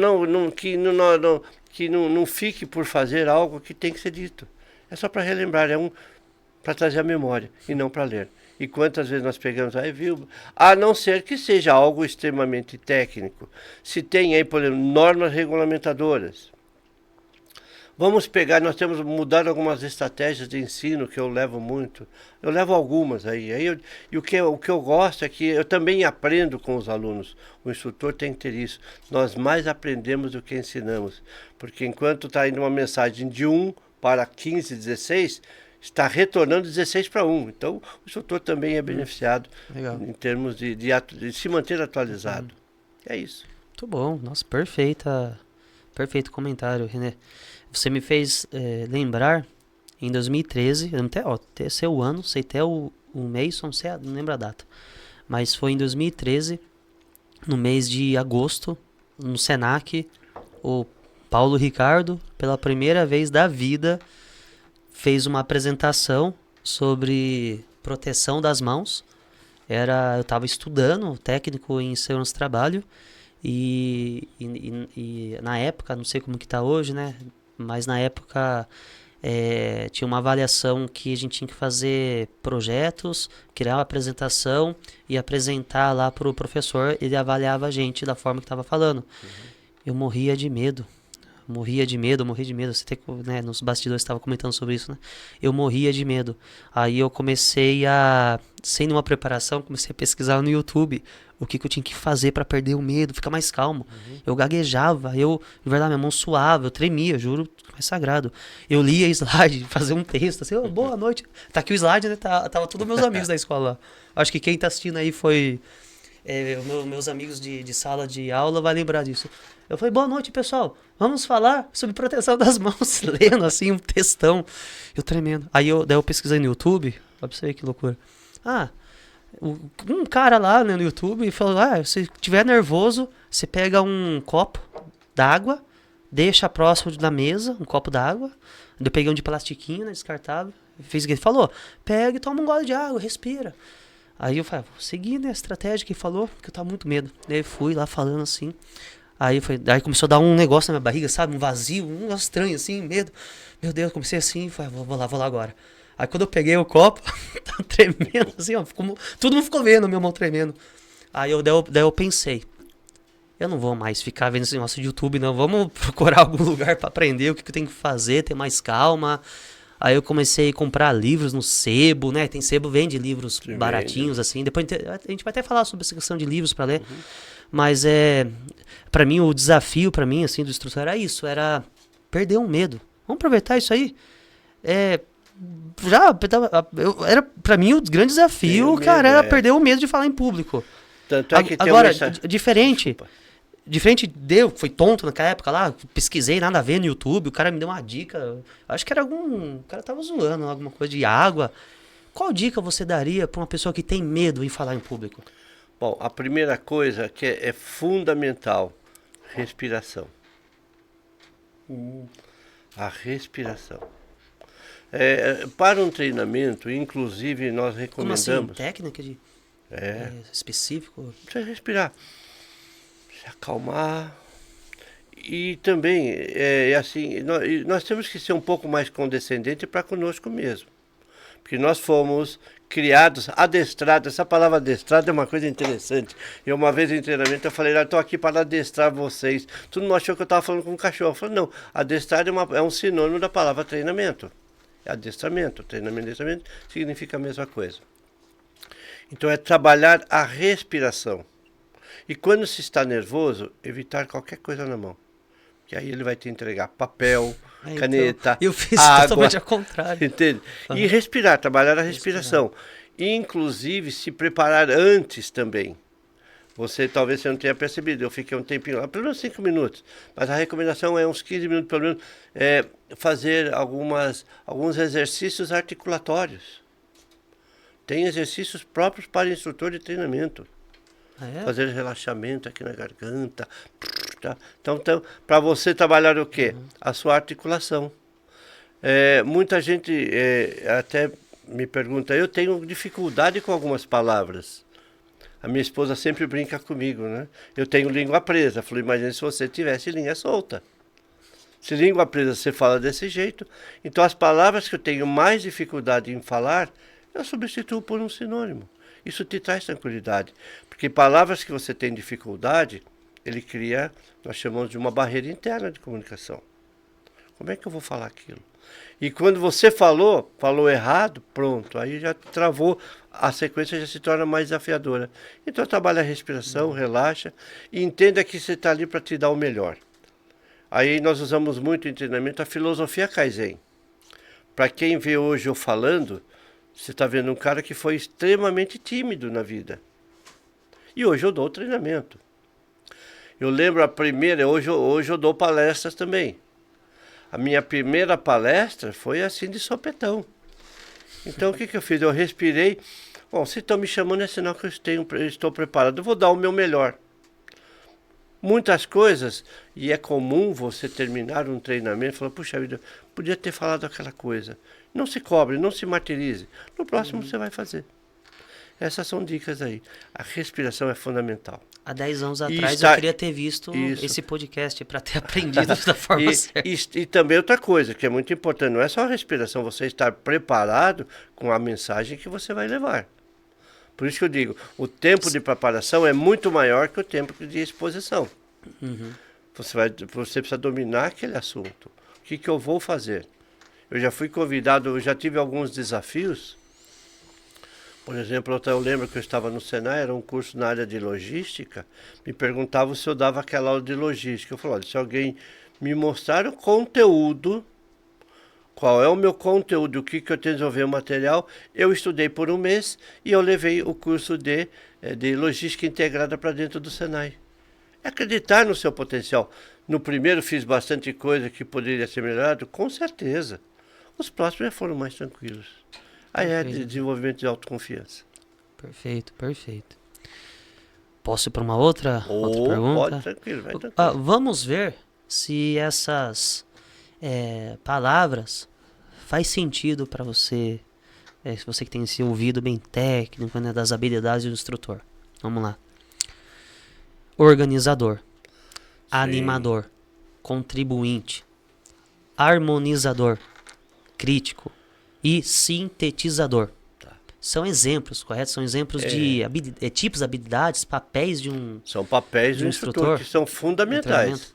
que não fique por fazer algo que tem que ser dito. É só para relembrar, para trazer à memória e não para ler. E quantas vezes nós pegamos aí, viu? A não ser que seja algo extremamente técnico. Se tem aí, por exemplo, normas regulamentadoras. Vamos pegar, nós temos mudado algumas estratégias de ensino que eu levo muito. Eu levo algumas aí. E o que eu gosto é que eu também aprendo com os alunos. O instrutor tem que ter isso. Nós mais aprendemos do que ensinamos. Porque enquanto está indo uma mensagem de 1 para 15, 16, está retornando 16 para 1. Então, o instrutor também é beneficiado em termos de se manter atualizado. É isso. Muito bom. Nossa, perfeito comentário, René. Você me fez lembrar, em 2013, eu até sei o ano, sei até o mês, não lembro a data, mas foi em 2013, no mês de agosto, no Senac, o Paulo Ricardo, pela primeira vez da vida, fez uma apresentação sobre proteção das mãos. Eu estava estudando técnico em segurança do trabalho e na época, não sei como que está hoje, né? Mas na época tinha uma avaliação que a gente tinha que fazer projetos, criar uma apresentação e apresentar lá para o professor. Ele avaliava a gente da forma que estava falando. Uhum. Eu morria de medo. Morria de medo. Você tem, né, nos bastidores estava comentando sobre isso, né? Eu morria de medo. Aí eu comecei sem nenhuma preparação, comecei a pesquisar no YouTube o que eu tinha que fazer para perder o medo, ficar mais calmo. Uhum. Eu gaguejava, de verdade, minha mão suava, eu tremia, juro, é sagrado. Eu lia slide, fazia um texto, assim, boa noite. Tá aqui o slide, né? Tava todos meus amigos da escola. Acho que quem tá assistindo aí foi... meus amigos de sala de aula vai lembrar disso. Eu falei, boa noite, pessoal. Vamos falar sobre proteção das mãos. Lendo, assim, um textão. Eu tremendo. Daí eu pesquisei no YouTube. Olha pra você ver que loucura. Um cara lá, né, no YouTube falou, se estiver nervoso, você pega um copo d'água, deixa próximo da mesa, um copo d'água. Eu peguei um de plastiquinho, né, descartável. Fez o que ele falou. Pega e toma um gole de água, respira. Aí eu falei, vou seguir, né, a estratégia que ele falou, porque eu tava muito medo. Daí eu fui lá falando assim. Aí começou a dar um negócio na minha barriga, sabe? Um vazio, um negócio estranho assim, medo. Meu Deus, comecei assim, falei, vou lá agora. Aí quando eu peguei o copo, tava tremendo assim, ó. Todo mundo ficou vendo a minha mão tremendo. Daí eu pensei, eu não vou mais ficar vendo esse negócio de YouTube, não. Vamos procurar algum lugar pra aprender o que eu tenho que fazer, ter mais calma. Aí eu comecei a comprar livros no Sebo, né? Tem Sebo, vende livros baratinhos, assim. Depois a gente vai até falar sobre essa questão de livros para ler. Uhum. Mas para mim, o desafio para mim, assim, do instrutor era isso, era perder um medo. Vamos aproveitar isso aí. Era para mim o grande desafio, cara, era perder o medo de falar em público. Tanto é que agora, diferente foi tonto naquela época lá, pesquisei, nada a ver no YouTube, o cara me deu uma dica, acho que era o cara tava zoando, alguma coisa de água. Qual dica você daria para uma pessoa que tem medo em falar em público? Bom, a primeira coisa que é fundamental, respiração. A respiração. Para um treinamento, inclusive, nós recomendamos... Como assim? Técnica específico? Você respirar. Se acalmar. E também, assim, nós temos que ser um pouco mais condescendente para conosco mesmo. Porque nós fomos criados, adestrados. Essa palavra adestrado é uma coisa interessante. Eu uma vez em treinamento eu falei, estou aqui para adestrar vocês. Todo mundo achou que eu estava falando com um cachorro. Eu falei, não, adestrar é um sinônimo da palavra treinamento. Adestramento, treinamento, adestramento significa a mesma coisa. Então é trabalhar a respiração. E quando se está nervoso, evitar qualquer coisa na mão. Que aí ele vai te entregar papel, Então, caneta, eu fiz água, totalmente ao contrário. entende? E respirar, trabalhar a respiração. Inclusive, se preparar antes também. Talvez você não tenha percebido, eu fiquei um tempinho lá, pelo menos 5 minutos. Mas a recomendação é uns 15 minutos, pelo menos, fazer alguns exercícios articulatórios. Tem exercícios próprios para instrutor de treinamento. Fazer relaxamento aqui na garganta. Tá? Então para você trabalhar o quê? A sua articulação. Muita gente até me pergunta, eu tenho dificuldade com algumas palavras. A minha esposa sempre brinca comigo, né? Eu tenho língua presa. Falei, imagina se você tivesse língua solta. Se língua presa você fala desse jeito. Então as palavras que eu tenho mais dificuldade em falar, eu substituo por um sinônimo. Isso te traz tranquilidade. Porque palavras que você tem dificuldade, ele cria, nós chamamos de uma barreira interna de comunicação. Como é que eu vou falar aquilo? E quando você falou errado, pronto, aí já travou, a sequência já se torna mais desafiadora. Então trabalha a respiração, relaxa e entenda que você está ali para te dar o melhor. Aí nós usamos muito em treinamento a filosofia Kaizen. Para quem vê hoje eu falando, você está vendo um cara que foi extremamente tímido na vida. E hoje eu dou treinamento. Eu lembro a primeira, hoje eu dou palestras também. A minha primeira palestra foi assim de sopetão. Então o que eu fiz? Eu respirei. Bom, se estão me chamando é sinal que eu estou preparado. Eu vou dar o meu melhor. Muitas coisas, e é comum você terminar um treinamento e falar, puxa vida, podia ter falado aquela coisa. Não se cobre, não se martirize. No próximo você vai fazer. Essas são dicas aí. A respiração é fundamental. Há 10 anos atrás eu queria ter visto esse podcast para ter aprendido da forma certa. E também outra coisa que é muito importante, não é só a respiração, você estar preparado com a mensagem que você vai levar. Por isso que eu digo, o tempo de preparação é muito maior que o tempo de exposição. Você precisa dominar aquele assunto. O que eu vou fazer? Eu já fui convidado, eu já tive alguns desafios. Por exemplo, eu lembro que eu estava no Senai, era um curso na área de logística, me perguntavam se eu dava aquela aula de logística. Eu falei, olha, se alguém me mostrar o conteúdo, qual é o meu conteúdo, o que eu tenho que desenvolver o material, eu estudei por um mês e eu levei o curso de logística integrada para dentro do Senai. É acreditar no seu potencial. No primeiro fiz bastante coisa que poderia ser melhorado, com certeza. Os próximos já foram mais tranquilos. Aí é desenvolvimento de autoconfiança. Perfeito, perfeito. Posso ir para uma outra pergunta? Pode, tranquilo, vai tranquilo. Vamos ver se essas palavras faz sentido para você, se você que tem esse ouvido bem técnico, né, das habilidades do instrutor. Vamos lá. Organizador, animador, contribuinte, harmonizador, crítico e sintetizador. São exemplos, correto? São exemplos de tipos, habilidades, papéis de um São papéis do instrutor que são fundamentais.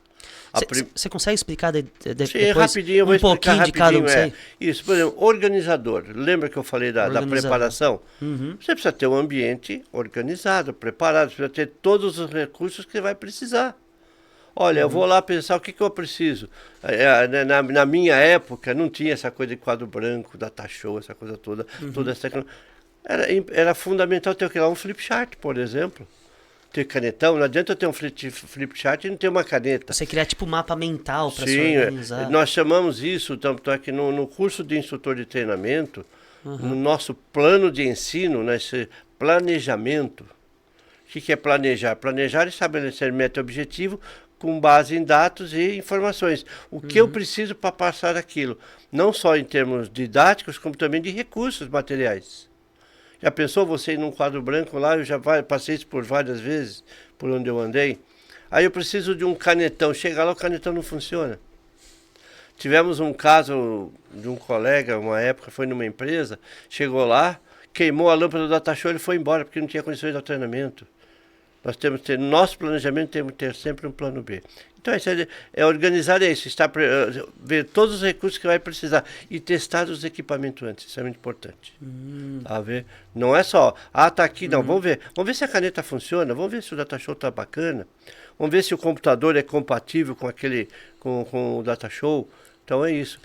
Você consegue explicar Sim, rapidinho, eu vou explicar pouquinho de cada um? Isso, por exemplo, organizador. Lembra que eu falei da preparação? Você precisa ter um ambiente organizado, preparado, você precisa ter todos os recursos que você vai precisar. Olha, eu vou lá pensar o que eu preciso. Na minha época não tinha essa coisa de quadro branco, data show, essa coisa toda, toda essa tecnologia. Era fundamental ter um flip chart, por exemplo. Ter canetão, não adianta eu ter um flip chart e não ter uma caneta. Você criar tipo um mapa mental para se organizar. Nós chamamos isso, tanto é que no curso de instrutor de treinamento, no nosso plano de ensino, nesse planejamento. O que é planejar? Planejar é estabelecer meta e objetivo com base em dados e informações. O que eu preciso para passar aquilo? Não só em termos didáticos, como também de recursos materiais. Já pensou você ir num quadro branco lá? Eu já passei isso por várias vezes, por onde eu andei. Aí eu preciso de um canetão. Chega lá, o canetão não funciona. Tivemos um caso de um colega, uma época, foi numa empresa, chegou lá, queimou a lâmpada do data show e foi embora, porque não tinha condições de treinamento. Nós temos que ter, no nosso planejamento, temos que ter sempre um plano B. Então, organizar isso, ver todos os recursos que vai precisar e testar os equipamentos antes, isso é muito importante. Tá, ver? Não é só, tá aqui, não, vamos ver se a caneta funciona, vamos ver se o data show tá bacana, Vamos ver se o computador é compatível com com o data show. Então é isso.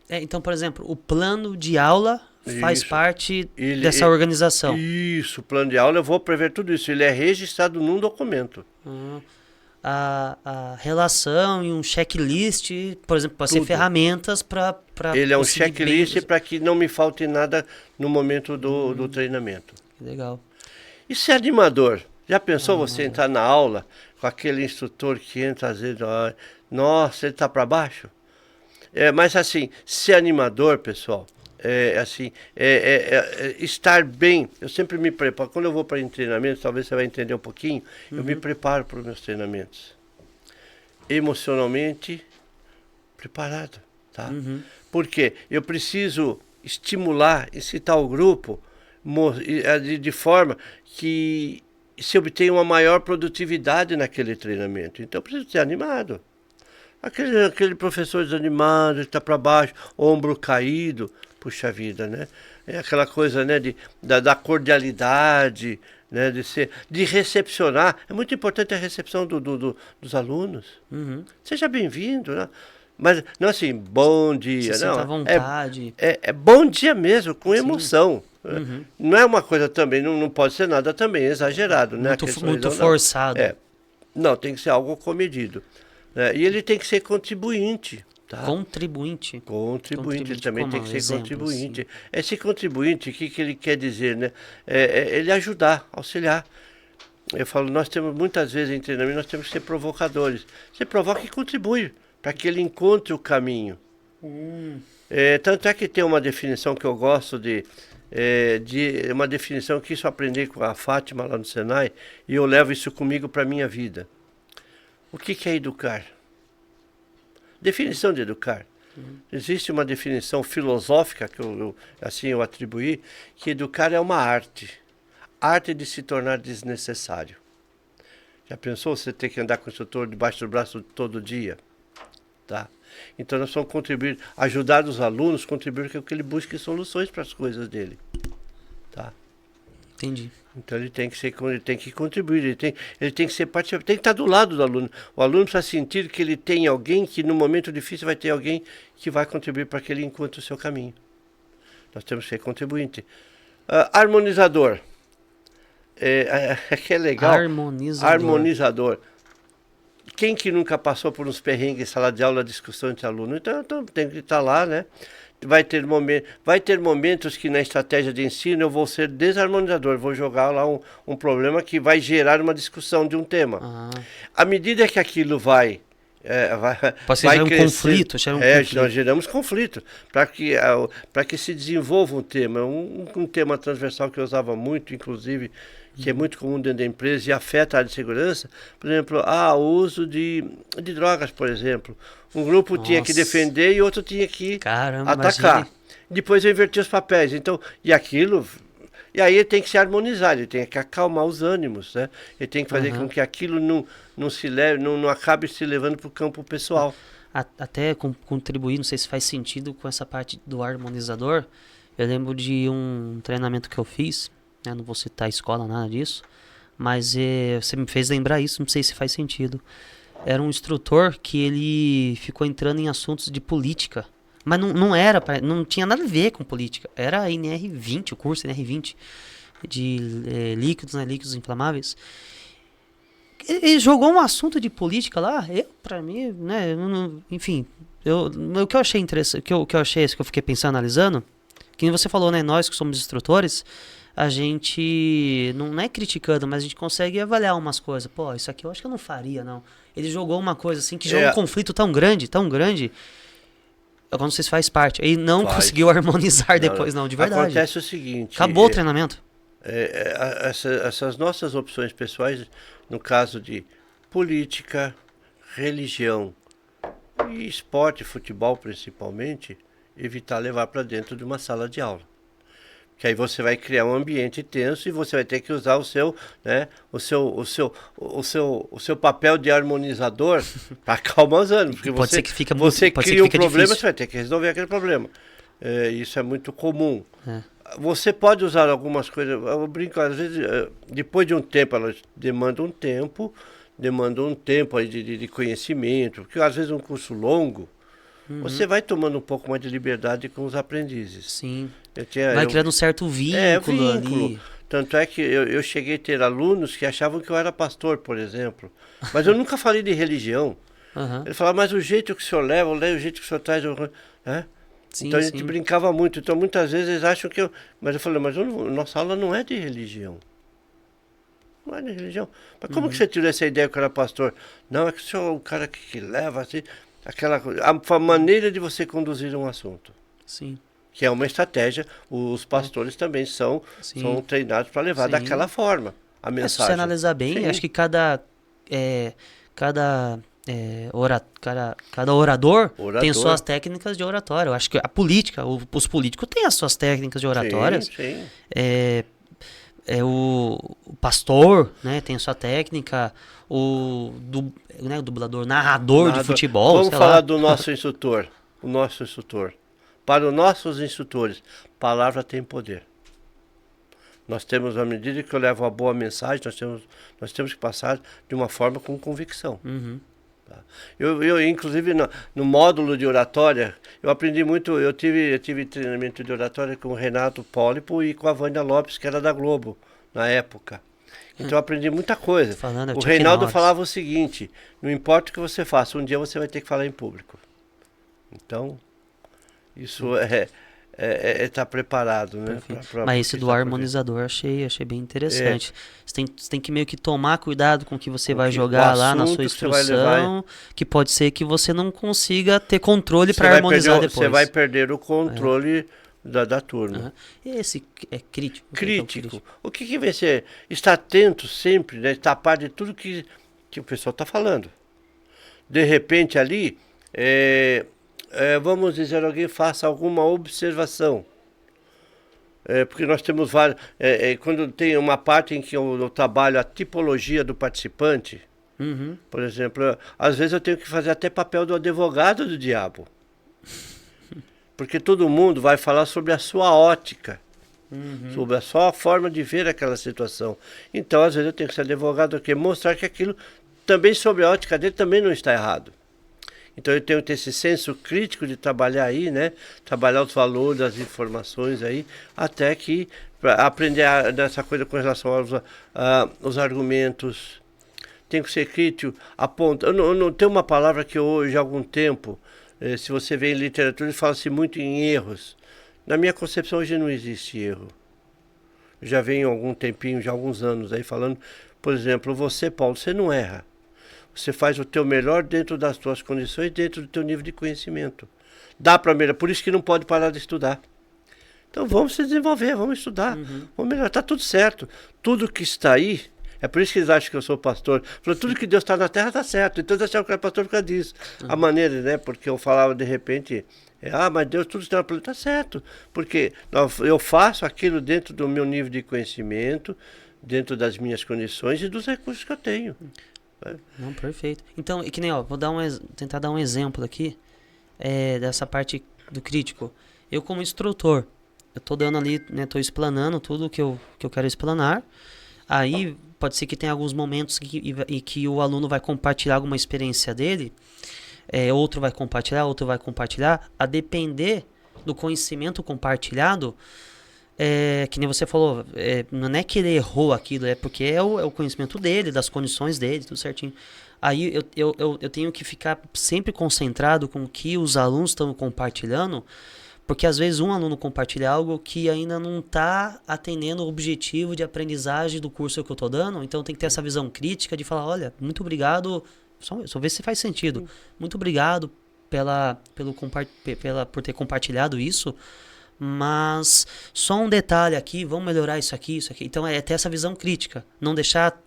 Então, por exemplo, o plano de aula faz parte dessa organização. Isso, o plano de aula, eu vou prever tudo isso. Ele é registrado num documento. A relação e um checklist, por exemplo, pode ser ferramentas para... Ele é um checklist para que não me falte nada no momento do treinamento. Legal. E ser animador? Já pensou você entrar na aula com aquele instrutor que entra às vezes, nossa, ele está para baixo? Mas assim, ser animador, pessoal, estar bem. Eu sempre me preparo. Quando eu vou para treinamentos, talvez você vai entender um pouquinho, eu me preparo para os meus treinamentos. Emocionalmente preparado, tá? Porque eu preciso estimular, incitar o grupo de forma que se obtenha uma maior produtividade naquele treinamento. Então eu preciso ser animado. Aquele professor desanimado, está para baixo, ombro caído, puxa vida, né? É aquela coisa, né, da cordialidade, né, de recepcionar. É muito importante a recepção dos alunos. Seja bem-vindo, né? Mas não assim, bom dia, se não. Sinta à vontade. É bom dia mesmo, com emoção. Não é uma coisa também, não pode ser nada também exagerado, né? Muito forçado. Não, tem que ser algo comedido. E ele tem que ser contribuinte. Tá? Contribuinte Também tem que ser contribuinte. Sim. Esse contribuinte, o que ele quer dizer, né? Ele ajudar, auxiliar. Eu falo, nós temos muitas vezes em treinamento, nós temos que ser provocadores. Você provoca e contribui para que ele encontre o caminho. Tanto é que tem uma definição que eu gosto de uma definição que isso eu aprendi com a Fátima lá no Senai, e eu levo isso comigo para a minha vida. O que é educar? Definição de educar. Existe uma definição filosófica que eu atribuí, que educar é uma arte. Arte de se tornar desnecessário. Já pensou você ter que andar com o instrutor debaixo do braço todo dia? Tá? Então nós vamos contribuir, ajudar os alunos, contribuir para que ele busque soluções para as coisas dele. Tá? Entendi. Então ele tem que contribuir, ele tem que ser participante, tem que estar do lado do aluno. O aluno precisa sentir que ele tem alguém, que no momento difícil vai ter alguém que vai contribuir para que ele encontre o seu caminho. Nós temos que ser contribuinte. Harmonizador. Que é legal. Harmonizador. Quem que nunca passou por uns perrengues em sala de aula, discussão entre alunos? Então tem que estar lá, né? Vai ter momentos que na estratégia de ensino eu vou ser desarmonizador, vou jogar lá um problema que vai gerar uma discussão de um tema. À medida que aquilo vai crescer, conflito, nós geramos conflito para que se desenvolva um tema. Um tema transversal que eu usava muito, inclusive, que é muito comum dentro da empresa e afeta a área de segurança, por exemplo, o uso de drogas, por exemplo. Um grupo tinha que defender e outro tinha que atacar. Imagine. Depois eu inverti os papéis. Então, e aí ele tem que se harmonizar, ele tem que acalmar os ânimos, né? Ele tem que fazer com que aquilo não acabe se levando para o campo pessoal. Até contribuir, não sei se faz sentido com essa parte do harmonizador. Eu lembro de um treinamento que eu fiz, né? Não vou citar a escola, nada disso, mas você me fez lembrar isso, não sei se faz sentido. Era um instrutor que ele ficou entrando em assuntos de política, mas não tinha nada a ver com política. Era a NR20, o curso NR20 de líquidos, né, líquidos inflamáveis. Ele jogou um assunto de política lá, pra mim, né, enfim, o que eu achei interessante, que eu fiquei pensando, analisando, que você falou, né, nós que somos instrutores, a gente não é criticando, mas a gente consegue avaliar umas coisas. Pô, isso aqui eu acho que eu não faria, não. Ele jogou uma coisa assim, que jogou um conflito tão grande, eu não sei se faz parte. Ele não conseguiu harmonizar depois, não, de verdade. Acontece o seguinte... Acabou o treinamento. Essas nossas opções pessoais, no caso de política, religião e esporte, futebol principalmente, evitar levar para dentro de uma sala de aula. Que aí você vai criar um ambiente tenso e você vai ter que usar o seu papel de harmonizador para acalmar os ânimos. Porque você cria um problema, você vai ter que resolver aquele problema. Isso é muito comum. Você pode usar algumas coisas, eu brinco, às vezes, depois de um tempo, elas demandam um tempo, demandou um tempo aí de conhecimento, porque às vezes um curso longo, você vai tomando um pouco mais de liberdade com os aprendizes. Sim. Vai criando um certo vínculo ali. Tanto é que eu cheguei a ter alunos que achavam que eu era pastor, por exemplo. Mas eu nunca falei de religião. Ele falava, mas o jeito que o senhor leva, o jeito que o senhor traz... Sim, então a gente brincava muito. Então muitas vezes eles acham que eu... Mas eu falei, nossa aula não é de religião. Não é de religião. Mas como que você tirou essa ideia que eu era pastor? Não, é que o senhor é o cara que leva assim... A maneira de você conduzir um assunto. Sim. Que é uma estratégia, os pastores também são treinados para levar daquela forma a mensagem. Se você analisar bem, acho que cada orador tem suas técnicas de oratória. Eu acho que a política, os políticos têm as suas técnicas de oratórias. Sim. O pastor, né, tem a sua técnica, o dublador, narrador de futebol. Vamos falar do nosso instrutor, o nosso instrutor. Para os nossos instrutores, palavra tem poder. Nós temos, à medida que eu levo uma boa mensagem, nós temos que passar de uma forma com convicção. Tá? Eu inclusive, no módulo de oratória, eu aprendi muito, eu tive treinamento de oratória com o Renato Pólipo e com a Vânia Lopes, que era da Globo, na época. Então eu aprendi muita coisa. O Reinaldo falava o seguinte, não importa o que você faça, um dia você vai ter que falar em público. Então... Isso tá preparado, né? Mas esse do harmonizador achei bem interessante. Você tem que meio que tomar cuidado com o que você vai jogar lá na sua instrução, que pode ser que você não consiga ter controle para harmonizar depois. Você vai perder o controle da turma. E esse é crítico. Crítico. O que vai ser? Estar atento sempre, né? Estar a par de tudo que o pessoal está falando. De repente ali... vamos dizer, alguém faça alguma observação. Porque nós temos várias... quando tem uma parte em que eu trabalho a tipologia do participante, por exemplo, às vezes eu tenho que fazer até papel do advogado do diabo. Porque todo mundo vai falar sobre a sua ótica, sobre a sua forma de ver aquela situação. Então, às vezes eu tenho que ser advogado aqui, mostrar que aquilo também, sobre a ótica dele, também não está errado. Então eu tenho que ter esse senso crítico de trabalhar aí, né? Trabalhar os valores das informações aí, até que aprender nessa coisa com relação aos argumentos. Tem que ser crítico, aponta. Eu não tenho uma palavra que hoje há algum tempo, se você vê em literatura, fala-se muito em erros. Na minha concepção hoje não existe erro. Eu já venho há algum tempinho, já há alguns anos aí falando, por exemplo, você, Paulo, você não erra. Você faz o teu melhor dentro das tuas condições, dentro do teu nível de conhecimento. Dá para melhorar, por isso que não pode parar de estudar. Então vamos se desenvolver, vamos estudar, vamos melhorar, está tudo certo. Tudo que está aí, é por isso que eles acham que eu sou pastor. Tudo que Deus está na terra está certo, então eles acharam que eu era pastor por causa disso. A maneira, né, porque eu falava de repente, mas Deus tudo está no planeta, está certo. Porque eu faço aquilo dentro do meu nível de conhecimento, dentro das minhas condições e dos recursos que eu tenho. Não, perfeito. Então, e que nem, vou tentar dar um exemplo aqui dessa parte do crítico. Eu como instrutor, eu tô dando ali, né, tô explanando tudo que eu quero explanar. Aí pode ser que tenha alguns momentos que o aluno vai compartilhar alguma experiência dele, outro vai compartilhar, a depender do conhecimento compartilhado. Que nem você falou, não é que ele errou aquilo, é porque é o conhecimento dele, das condições dele, tudo certinho. Aí eu tenho que ficar sempre concentrado com o que os alunos estão compartilhando, porque às vezes um aluno compartilha algo que ainda não está atendendo o objetivo de aprendizagem do curso que eu estou dando, então tem que ter essa visão crítica de falar, olha, muito obrigado, só ver se faz sentido, muito obrigado por ter compartilhado isso, mas só um detalhe aqui, vamos melhorar isso aqui. Então ter essa visão crítica, não deixar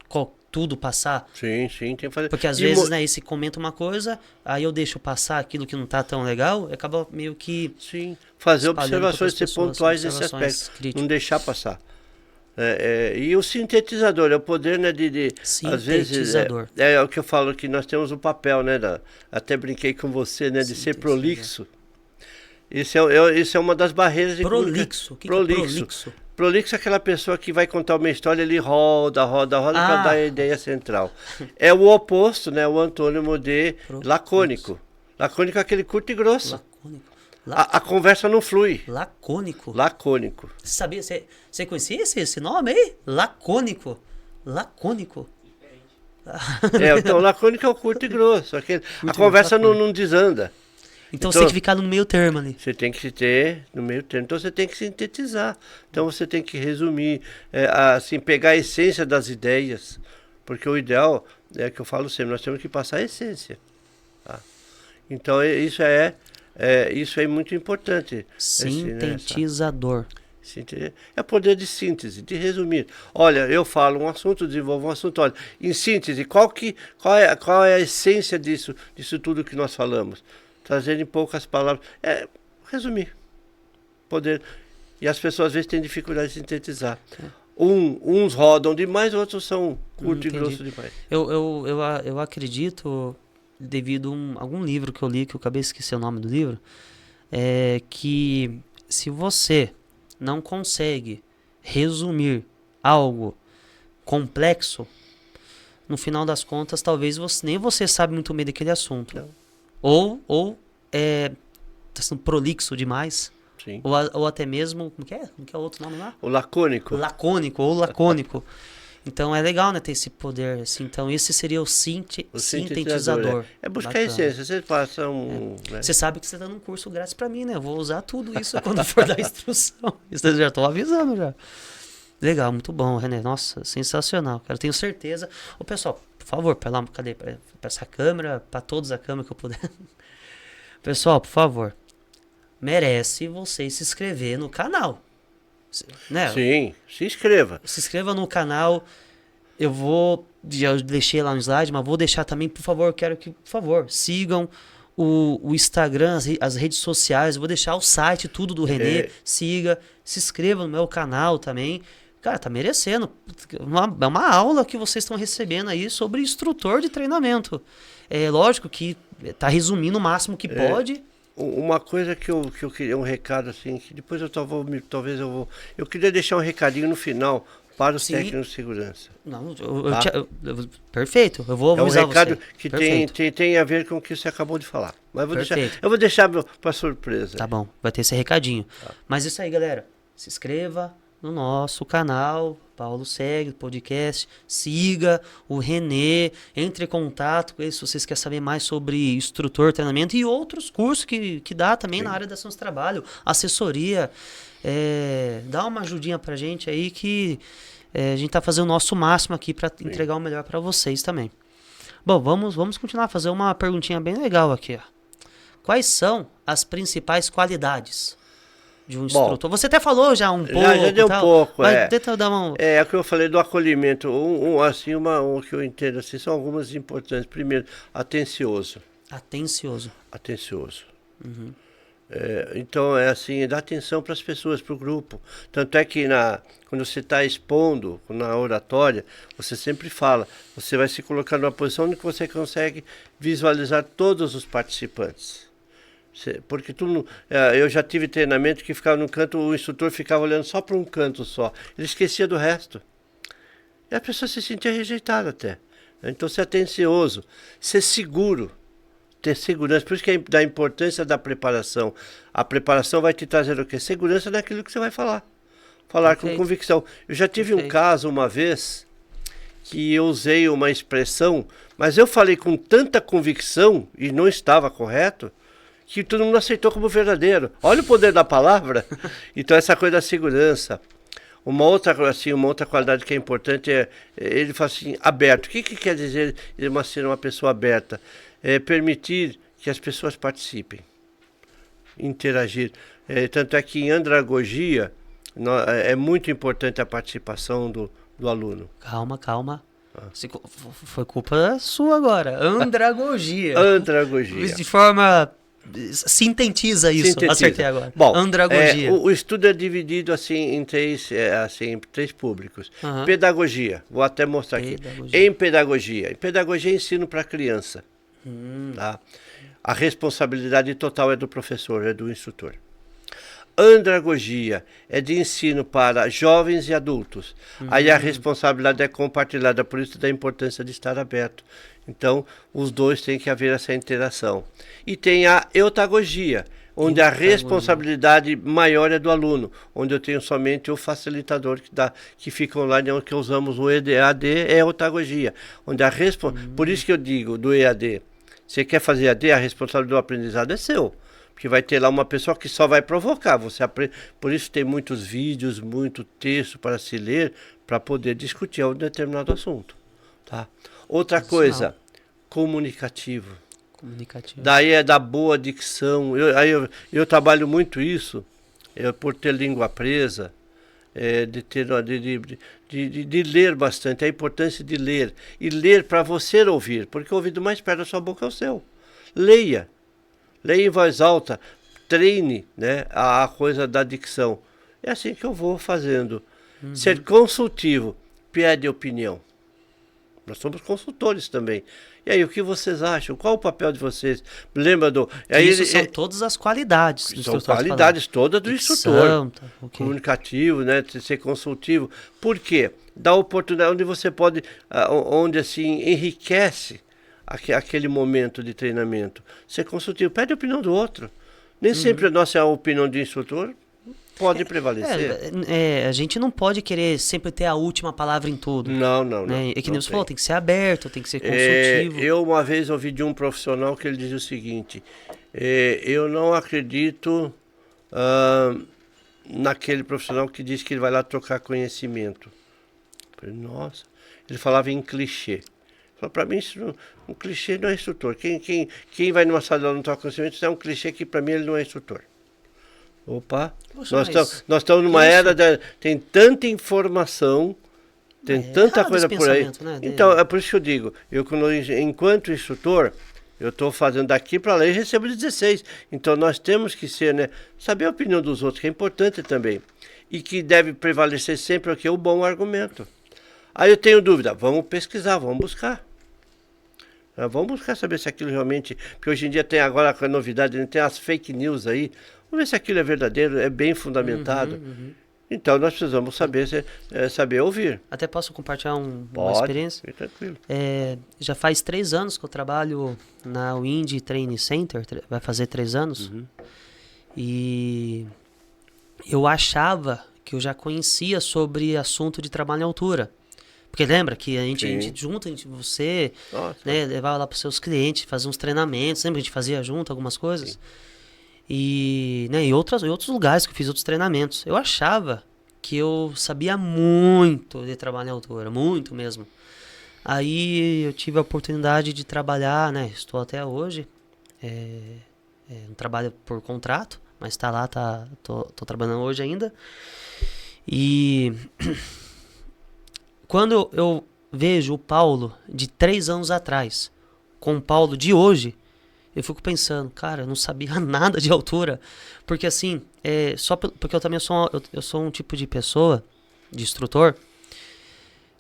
tudo passar. Sim, tem que fazer. Porque às vezes, né, se comenta uma coisa, aí eu deixo passar aquilo que não está tão legal, acaba meio que... Sim, fazer observações, ser pontuais nesse aspecto, críticas. Não deixar passar. E o sintetizador, é o poder, né, às vezes, é o que eu falo, que nós temos o papel, né, até brinquei com você, né, de ser prolixo. Isso é uma das barreiras de prolixo. Prolixo. Prolixo é aquela pessoa que vai contar uma história, ele roda para dar a ideia central. É o oposto, né? O antônimo de lacônico. Lacônico é aquele curto e grosso. Lacônico. A conversa não flui. Lacônico. Lacônico. Sabia? Você conhecia esse nome aí? Lacônico. Lacônico. Então lacônico é o curto e grosso. A conversa não desanda. Então você tem que ficar no meio termo ali. Você tem que ter no meio termo. Então você tem que sintetizar. Então você tem que resumir, assim, pegar a essência das ideias. Porque o ideal é que eu falo sempre, nós temos que passar a essência. Tá? Então isso é muito importante. Sintetizador. É poder de síntese, de resumir. Olha, eu falo um assunto, desenvolvo um assunto. Olha, em síntese, qual é a essência disso tudo que nós falamos? Trazer em poucas palavras. Resumir. Poder. E as pessoas às vezes têm dificuldade de sintetizar. Uns rodam demais, outros são curto e grosso demais. Eu acredito, devido a algum livro que eu li, que eu acabei de esquecer o nome do livro, que se você não consegue resumir algo complexo, no final das contas, talvez nem você sabe muito bem daquele assunto. Não. Ou tá sendo prolixo demais. Sim. Ou até mesmo, como que é o outro nome lá? O lacônico. Lacônico. Então é legal, né, ter esse poder assim. Então esse seria o sintetizador. É buscar a essência. Você passa né? Você sabe que você tá num curso grátis pra mim, né? Eu vou usar tudo isso quando for dar instrução. Isso eu já tô avisando já. Legal, muito bom, René. Nossa, sensacional, cara. Eu tenho certeza. Ô, pessoal, por favor, cadê? Pra essa câmera, pra todos a câmera que eu puder. Pessoal, por favor, merece você se inscrever no canal. Né? Sim, se inscreva. Se inscreva no canal. Já deixei lá no slide, mas vou deixar também, por favor, eu quero que, por favor, sigam o Instagram, as redes sociais, eu vou deixar o site, tudo do René, siga, se inscreva no meu canal também. Cara, tá merecendo. É uma aula que vocês estão recebendo aí sobre instrutor de treinamento. É lógico que tá resumindo o máximo que pode. Uma coisa que eu queria, um recado assim, que depois eu queria deixar um recadinho no final para os técnicos de segurança. Não, perfeito, eu vou avisar você. É um recado que tem a ver com o que você acabou de falar. Mas eu vou deixar para surpresa. Tá bom, vai ter esse recadinho. Tá. Mas isso aí, galera, se inscreva no nosso canal, Paulo Segue, podcast, siga o René, entre em contato com ele se vocês querem saber mais sobre instrutor, treinamento e outros cursos que dá também na área da ação de trabalho, assessoria, dá uma ajudinha pra gente aí que a gente tá fazendo o nosso máximo aqui para entregar o melhor para vocês também. Bom, vamos continuar a fazer uma perguntinha bem legal aqui, ó. Quais são as principais qualidades de um instrutor? Você até falou já um pouco. Já deu um pouco, mas tenta dar uma... É o que eu falei do acolhimento. O que eu entendo assim, são algumas importantes. Primeiro, atencioso. Atencioso. Uhum. Então, assim, dá atenção para as pessoas, para o grupo. Tanto é que quando você está expondo na oratória, você sempre fala, você vai se colocar numa posição onde você consegue visualizar todos os participantes. Porque eu já tive treinamento que ficava num canto, o instrutor ficava olhando só para um canto só. Ele esquecia do resto. E a pessoa se sentia rejeitada até. Então, ser atencioso, ser seguro, ter segurança. Por isso que é da importância da preparação. A preparação vai te trazer o quê? Segurança naquilo que você vai falar. Falar com convicção. Eu já tive um caso uma vez que eu usei uma expressão, mas eu falei com tanta convicção e não estava correto, que todo mundo aceitou como verdadeiro. Olha o poder da palavra. Então essa coisa da segurança. Uma outra qualidade que é importante ele fala assim, aberto. O que quer dizer ser uma pessoa aberta? É permitir que as pessoas participem, interagir. Tanto é que em andragogia é muito importante a participação do aluno. Calma. Foi culpa sua agora. Andragogia. De forma... Sintetiza isso. Acertei agora. Bom, andragogia. O estudo é dividido assim em três públicos. Uhum. Pedagogia, vou até mostrar aqui. Em pedagogia é ensino para criança. Tá? A responsabilidade total é do professor, é do instrutor. andragogia, é de ensino para jovens e adultos. Aí a responsabilidade é compartilhada, por isso da importância de estar aberto. Então, os dois têm que haver essa interação. E tem a eutagogia, onde a responsabilidade maior é do aluno, onde eu tenho somente o facilitador que fica online, onde usamos o EAD, é a eutagogia. Onde Por isso que eu digo do EAD, você quer fazer EAD, a responsabilidade do aprendizado é seu. Porque vai ter lá uma pessoa que só vai provocar. Por isso tem muitos vídeos, muito texto para se ler, para poder discutir um determinado assunto. Tá? Outra coisa, comunicativo. Daí é da boa dicção. Eu trabalho muito isso, por ter língua presa, de ler bastante, a importância de ler. E ler para você ouvir, porque o ouvido mais perto da sua boca é o seu. Leia. Leia em voz alta, treine, né, a coisa da dicção. É assim que eu vou fazendo. Ser consultivo, pede opinião. Nós somos consultores também. E aí, o que vocês acham? Qual o papel de vocês? Lembra do... Isso são todas as qualidades. São qualidades todas do instrutor. Comunicativo, né? Ser consultivo. Por quê? Dá oportunidade onde você pode... Onde, assim, enriquece aquele momento de treinamento. Ser consultivo. Pede a opinião do outro. Nem sempre a nossa opinião de instrutor pode prevalecer. A gente não pode querer sempre ter a última palavra em tudo. Não. É que nem você falou, tem que ser aberto, tem que ser consultivo. Eu uma vez ouvi de um profissional que ele dizia o seguinte, eu não acredito naquele profissional que diz que ele vai lá trocar conhecimento. Eu falei, nossa, ele falava em clichê. Para mim, um clichê não é instrutor. Quem vai numa sala de aula não troca conhecimento, isso é um clichê que para mim ele não é instrutor. Opa, poxa, nós estamos numa era, tem tanta informação, tem tanta coisa por aí. Né, então, é por isso que eu digo, enquanto instrutor, eu estou fazendo daqui para lá e recebo 16. Então nós temos que ser, né, saber a opinião dos outros, que é importante também. E que deve prevalecer sempre o bom argumento. Aí eu tenho dúvida, vamos pesquisar, vamos buscar. Vamos buscar saber se aquilo realmente... Porque hoje em dia tem agora a novidade, tem as fake news aí. Vamos ver se aquilo é verdadeiro, é bem fundamentado. Então nós precisamos saber ouvir. Até posso compartilhar uma experiência? Pode, tranquilo. Já faz 3 anos que eu trabalho na Wind Training Center, vai fazer 3 anos. E eu achava que eu já conhecia sobre assunto de trabalho em altura. Porque lembra que a gente junta, você, né, levava lá para os seus clientes, fazia uns treinamentos, lembra que a gente fazia junto algumas coisas? Sim. E em outros lugares que eu fiz outros treinamentos. Eu achava que eu sabia muito de trabalho em altura, muito mesmo. Aí eu tive a oportunidade de trabalhar, né, estou até hoje, um trabalho por contrato, mas tô trabalhando hoje ainda. E... Quando eu vejo o Paulo de 3 anos atrás com o Paulo de hoje, eu fico pensando, cara, eu não sabia nada de altura. Porque assim, porque eu também sou um tipo de pessoa, de instrutor,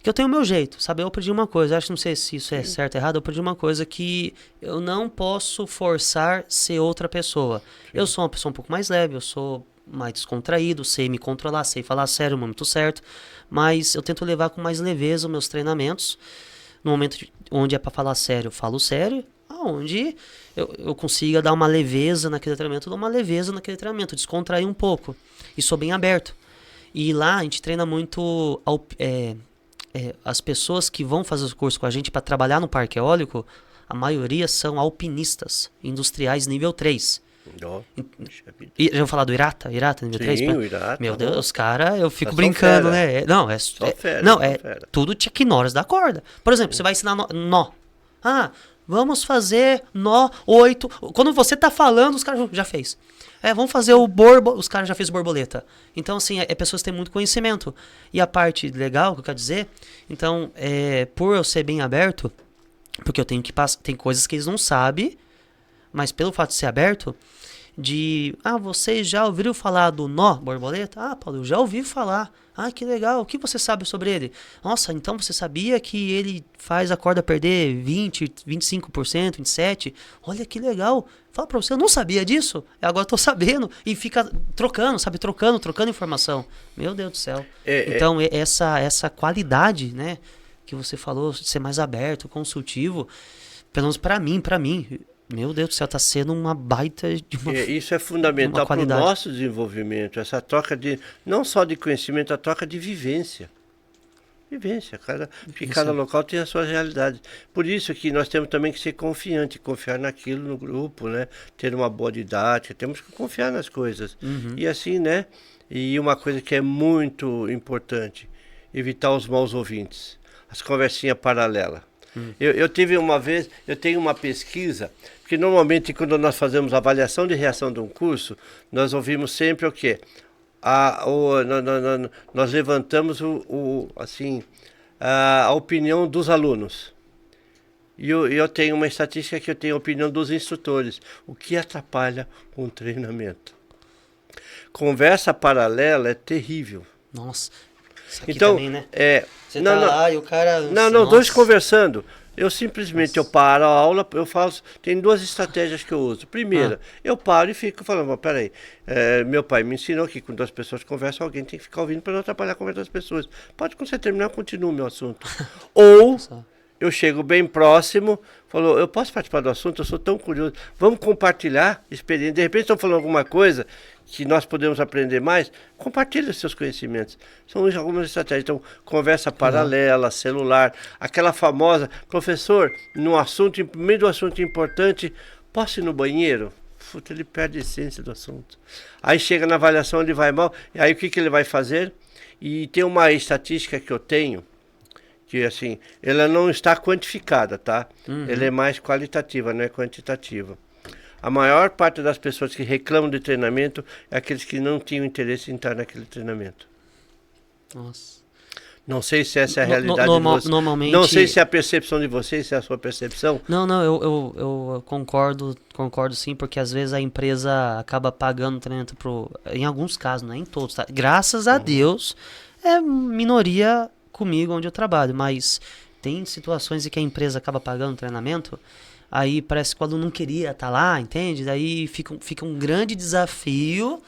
que eu tenho o meu jeito, sabe? Eu aprendi uma coisa, não sei se isso é certo ou errado, eu aprendi uma coisa que eu não posso forçar ser outra pessoa. Eu sou uma pessoa um pouco mais leve, eu sou mais descontraído, sei me controlar, sei falar sério, muito certo, mas eu tento levar com mais leveza os meus treinamentos. No momento onde é para falar sério, eu falo sério, onde eu consiga dar uma leveza naquele treinamento, eu dou uma leveza naquele treinamento, descontrair um pouco, e sou bem aberto. E lá a gente treina muito as pessoas que vão fazer o curso com a gente para trabalhar no parque eólico, a maioria são alpinistas industriais nível 3. E já vou falar do Irata nível 3? Sim, o Irata. Meu Deus, os caras, eu fico brincando, né? Tudo check horas da corda. Por exemplo, você vai ensinar nó. Vamos fazer nó 8. Quando você tá falando, os caras já fez. Vamos fazer os caras já fez borboleta. Então, assim, pessoas que têm muito conhecimento. E a parte legal, que eu quero dizer, então, por eu ser bem aberto, porque eu tenho que passar, tem coisas que eles não sabem, mas pelo fato de ser aberto, vocês já ouviram falar do nó borboleta? Ah, Paulo, eu já ouvi falar. Ah, que legal. O que você sabe sobre ele? Nossa, então você sabia que ele faz a corda perder 20, 25%, 27%? Olha que legal. Fala pra você, eu não sabia disso. Agora eu tô sabendo. E fica trocando, sabe? Trocando informação. Meu Deus do céu. Então, essa qualidade, né? Que você falou, de ser mais aberto, consultivo. Pelo menos pra mim. Meu Deus do céu, tá sendo uma baita de uma Isso é fundamental para o nosso desenvolvimento, essa troca não só de conhecimento, a troca de vivência. Porque cada local tem a sua realidade. Por isso que nós temos também que ser confiante, confiar naquilo no grupo, né? Ter uma boa didática, temos que confiar nas coisas. E assim, né? E uma coisa que é muito importante, evitar os maus ouvintes, as conversinhas paralelas. Eu tive uma vez, eu tenho uma pesquisa, porque normalmente quando nós fazemos avaliação de reação de um curso, nós ouvimos sempre o quê? Nós levantamos a opinião dos alunos. E eu tenho uma estatística que eu tenho a opinião dos instrutores. O que atrapalha um treinamento? Conversa paralela é terrível. Nossa, isso aqui então, também, né? Você não, tá lá e o cara... Não, dois conversando. Eu simplesmente eu paro a aula, eu faço. Tem duas estratégias que eu uso. Primeira, eu paro e fico falando, peraí, meu pai me ensinou que quando as pessoas conversam, alguém tem que ficar ouvindo para não atrapalhar a conversa das pessoas. Pode, quando você terminar, eu continuo o meu assunto. Ou eu chego bem próximo, falo, eu posso participar do assunto, eu sou tão curioso. Vamos compartilhar experiência. De repente estão falando alguma coisa que nós podemos aprender mais, compartilhe os seus conhecimentos. São algumas estratégias. Então, conversa paralela, celular, aquela famosa, professor, no meio do assunto importante, posso ir no banheiro? Puta, ele perde a essência do assunto. Aí chega na avaliação, ele vai mal, e aí o que ele vai fazer? E tem uma estatística que eu tenho, que assim, ela não está quantificada, tá? Ela é mais qualitativa, não é quantitativa. A maior parte das pessoas que reclamam de treinamento é aqueles que não tinham interesse em estar naquele treinamento. Nossa. Não sei se essa é a realidade de vocês. Normalmente... Não sei se é a percepção de vocês, se é a sua percepção. Não, eu concordo sim, porque às vezes a empresa acaba pagando treinamento em alguns casos, não é em todos, tá? Graças a Deus, é minoria comigo onde eu trabalho, mas tem situações em que a empresa acaba pagando treinamento. Aí parece que o aluno não queria estar lá, entende? Daí fica um grande desafio,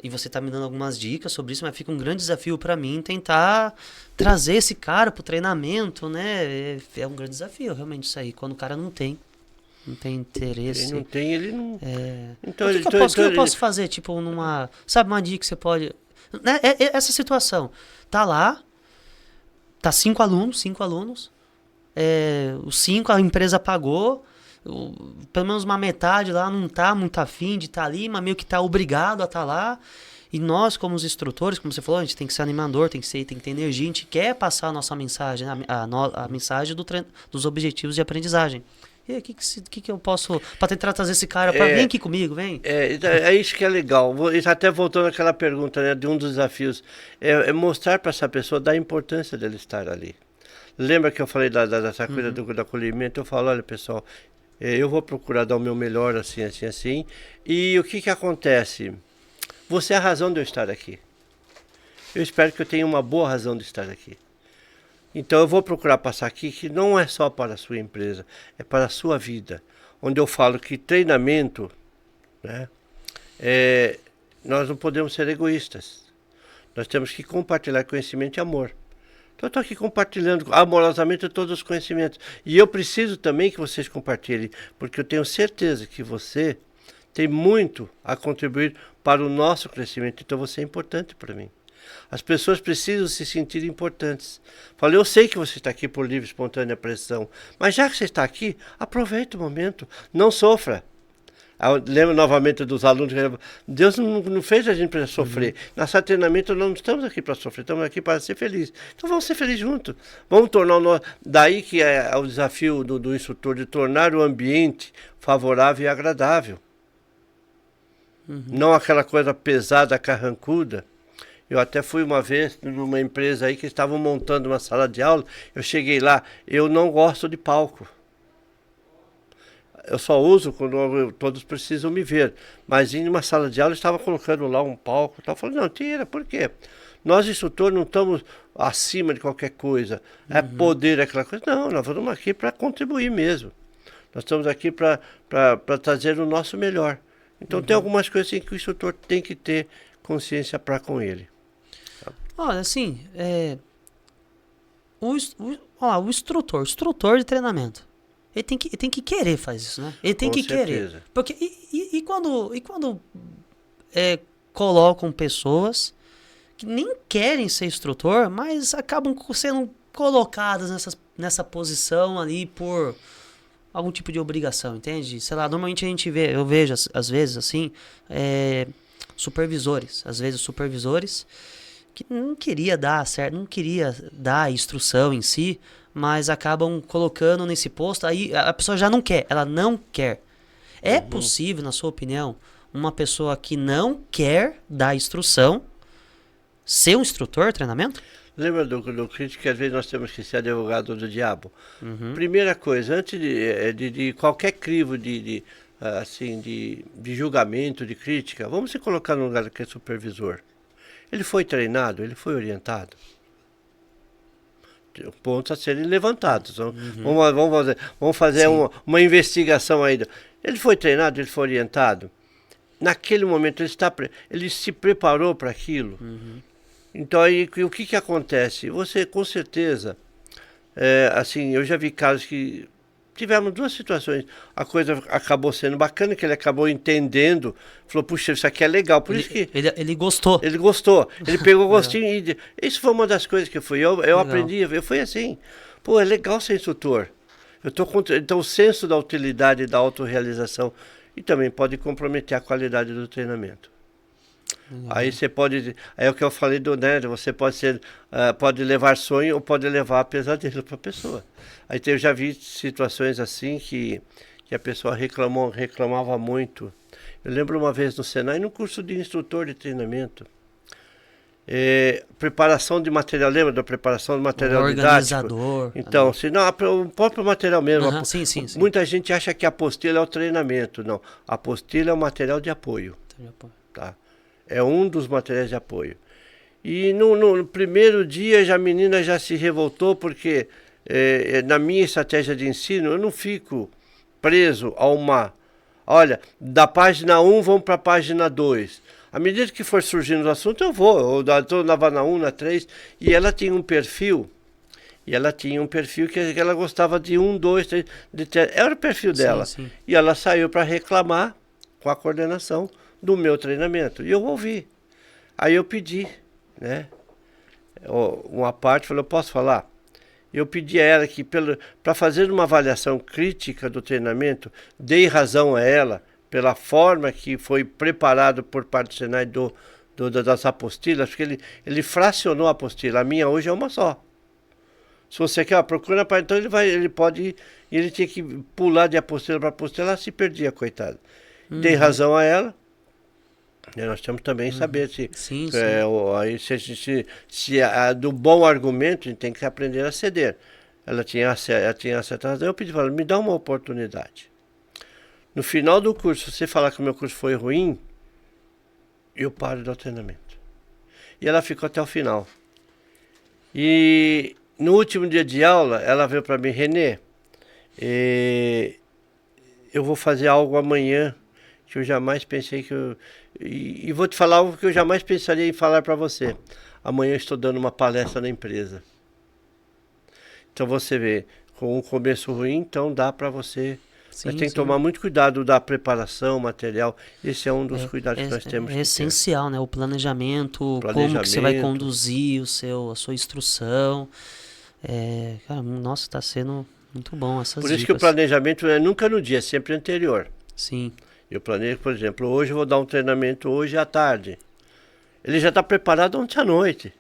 e você está me dando algumas dicas sobre isso, mas fica um grande desafio para mim tentar trazer esse cara pro treinamento, né? É um grande desafio, realmente, isso aí, quando o cara não tem interesse. Ele não tem, ele não... Então, o que eu posso fazer, tipo, sabe, uma dica que você pode... Né? Essa situação, tá lá, tá 5 alunos, os 5 a empresa pagou, pelo menos uma metade lá não tá muito afim de estar ali, mas meio que tá obrigado a estar lá. E nós, como os instrutores, como você falou, a gente tem que ser animador, tem que ter energia, a gente quer passar a nossa mensagem, a mensagem dos objetivos de aprendizagem. E aí, o que eu posso, para tentar trazer esse cara para vem aqui comigo, vem? É isso que é legal. Até voltando àquela pergunta, né, de um dos desafios, é mostrar para essa pessoa da importância dele estar ali. Lembra que eu falei dessa coisa do acolhimento? Eu falo, olha pessoal, eu vou procurar dar o meu melhor assim. E o que acontece? Você é a razão de eu estar aqui. Eu espero que eu tenha uma boa razão de estar aqui. Então eu vou procurar passar aqui que não é só para a sua empresa, é para a sua vida. Onde eu falo que treinamento, né, nós não podemos ser egoístas. Nós temos que compartilhar conhecimento e amor. Então eu estou aqui compartilhando amorosamente todos os conhecimentos. E eu preciso também que vocês compartilhem, porque eu tenho certeza que você tem muito a contribuir para o nosso crescimento. Então você é importante para mim. As pessoas precisam se sentir importantes. Falei, eu sei que você está aqui por livre, espontânea pressão, mas já que você está aqui, aproveite o momento, não sofra. Lembro novamente dos alunos que Deus não fez a gente para sofrer. Nosso treinamento nós não estamos aqui para sofrer, estamos aqui para ser felizes. Então vamos ser felizes juntos. Vamos tornar daí que é o desafio do instrutor, de tornar o ambiente favorável e agradável. Não aquela coisa pesada, carrancuda. Eu até fui uma vez numa empresa aí que estavam montando uma sala de aula. Eu cheguei lá, eu não gosto de palco. eu só uso quando todos precisam me ver. Mas em uma sala de aula eu estava colocando lá um palco e tal. Eu falei, não, tira, por quê? Nós, instrutores, não estamos acima de qualquer coisa. É poder, aquela coisa. Não, nós estamos aqui para contribuir mesmo. Nós estamos aqui para trazer o nosso melhor. Então tem algumas coisas assim que o instrutor tem que ter consciência para com ele. Olha, assim, o instrutor de treinamento, ele tem que querer fazer isso, né? Ele tem Com que certeza. querer. Porque, quando colocam pessoas que nem querem ser instrutor, mas acabam sendo colocadas nessa posição ali por algum tipo de obrigação, entende? Sei lá, normalmente eu vejo às vezes assim, supervisores, que não queria dar certo, não queria dar a instrução em si, mas acabam colocando nesse posto, aí a pessoa já não quer, ela não quer. É possível, na sua opinião, uma pessoa que não quer dar instrução ser um instrutor de treinamento? Lembra do crítico que às vezes nós temos que ser advogado do diabo? Primeira coisa, antes de qualquer crivo de julgamento, de crítica, vamos se colocar no lugar que é supervisor. Ele foi treinado, ele foi orientado. Pontos a serem levantados. Vamos fazer uma investigação ainda. Ele foi treinado, ele foi orientado. Naquele momento ele se preparou para aquilo. Então aí o que acontece? Você com certeza, assim, eu já vi casos que tivemos duas situações. A coisa acabou sendo bacana, que ele acabou entendendo, falou, puxa, isso aqui é legal. Por isso que ele gostou. Ele gostou. Ele pegou o gostinho e isso foi uma das coisas que eu aprendi. Eu fui assim, pô, é legal ser instrutor. Então o senso da utilidade e da autorrealização e também pode comprometer a qualidade do treinamento. Aí você pode, é o que eu falei você pode levar sonho ou pode levar pesadelo para a pessoa. Aí eu já vi situações assim que a pessoa reclamava muito. Eu lembro uma vez no Senai, no curso de instrutor de treinamento, preparação de material, lembra da preparação de material organizador, didático? Então, o próprio material mesmo. Sim. Muita gente acha que a apostila é o treinamento. Não, a apostila é o material de apoio. Tá? É um dos materiais de apoio. E no primeiro dia a menina já se revoltou porque na minha estratégia de ensino eu não fico preso a olha, da página 1 vamos para a página 2. À medida que for surgindo o assunto eu vou, eu estava na 1, na 3, e ela tinha um perfil, que ela gostava de 1, 2, 3, era o perfil dela. Sim. E ela saiu para reclamar com a coordenação do meu treinamento. E eu ouvi. Aí eu pedi, né? Uma parte, falou, eu posso falar? Eu pedi a ela que, para fazer uma avaliação crítica do treinamento, dei razão a ela, pela forma que foi preparado por parte do Senai das apostilas, porque ele fracionou a apostila. A minha hoje é uma só. Se você quer, procura, então ele tinha que pular de apostila para apostila, ela se perdia, coitada. Dei razão a ela. E nós temos também saber se do bom argumento a gente tem que aprender a ceder. Ela tinha certa razão. Eu pedi para ela, me dá uma oportunidade. No final do curso, se você falar que o meu curso foi ruim, eu paro do treinamento. E ela ficou até o final. E no último dia de aula, ela veio para mim, Renê, eu vou fazer algo amanhã que eu jamais pensei que E vou te falar algo que eu jamais pensaria em falar para você. Amanhã eu estou dando uma palestra na empresa. Então você vê, com um começo ruim, então dá para você... Mas tem que tomar muito cuidado da preparação, material. Esse é um dos cuidados que nós temos que ter. É essencial, né? O planejamento, como que você vai conduzir a sua instrução. Cara, nossa, está sendo muito bom essas dicas. Por isso que o planejamento é nunca no dia, é sempre anterior. Sim. Eu planejo, por exemplo, hoje eu vou dar um treinamento hoje à tarde. Ele já está preparado ontem à noite.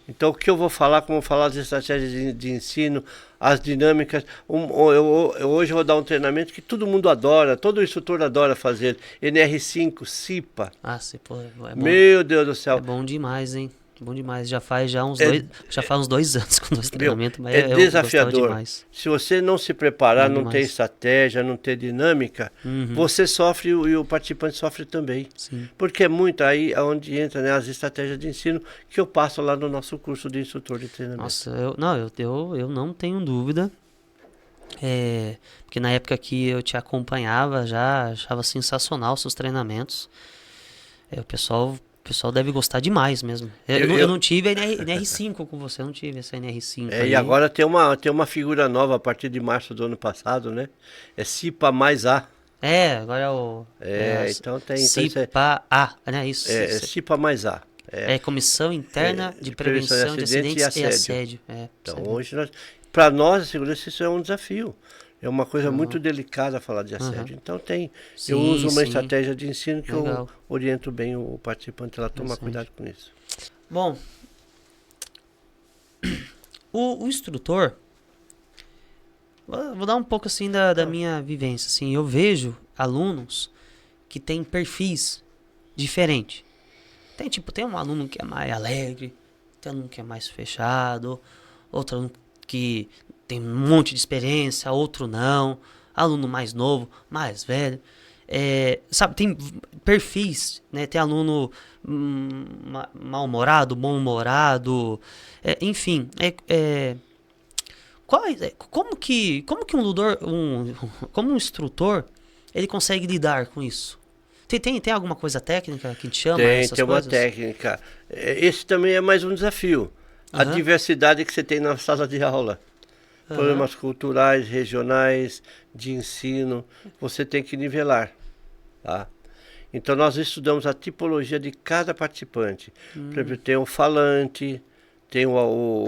Então o que eu vou falar, como eu vou falar das estratégias de ensino, as dinâmicas. Hoje eu vou dar um treinamento que todo mundo adora, todo instrutor adora fazer. NR5, CIPA. CIPA, é bom. Meu Deus do céu. É bom demais, hein? Bom demais. Já faz uns 2 anos com o nosso treinamento, mas é eu desafiador. gostava demais. Se você não se preparar, Bom não ter demais. estratégia, não ter dinâmica, você sofre e o participante sofre também. Sim. Porque é muito aí onde entra, né, as estratégias de ensino que eu passo lá no nosso curso de instrutor de treinamento. Nossa, eu não tenho dúvida. Porque na época que eu te acompanhava, já achava sensacional os seus treinamentos. O pessoal deve gostar demais mesmo. Eu não tive a NR5 com você, eu não tive essa NR5 aí. E agora tem uma figura nova a partir de março do ano passado, né? É CIPA mais A. Agora é o... Então tem... CIPA-A, né? Isso. É CIPA mais A. Comissão Interna de Prevenção de Acidentes e Assédio. Então hoje, para nós, a segurança, isso é um desafio. É uma coisa muito delicada falar de assédio. Então eu uso uma estratégia de ensino que eu oriento bem o participante lá, tomar cuidado com isso. Bom, o instrutor, vou dar um pouco assim da minha vivência. Assim, eu vejo alunos que têm perfis diferentes. Tem um aluno que é mais alegre, tem um aluno que é mais fechado, outro aluno que tem um monte de experiência, outro não, aluno mais novo, mais velho. Sabe, tem perfis, né? Tem aluno mal-humorado, bom-humorado, enfim. Como que como um instrutor, ele consegue lidar com isso? Tem alguma coisa técnica que te chama essas Tem uma coisas? técnica. Esse também é mais um desafio. A diversidade que você tem na sala de aula. Problemas culturais, regionais, de ensino, você tem que nivelar. Tá? Então nós estudamos a tipologia de cada participante. Por exemplo, tem o falante, tem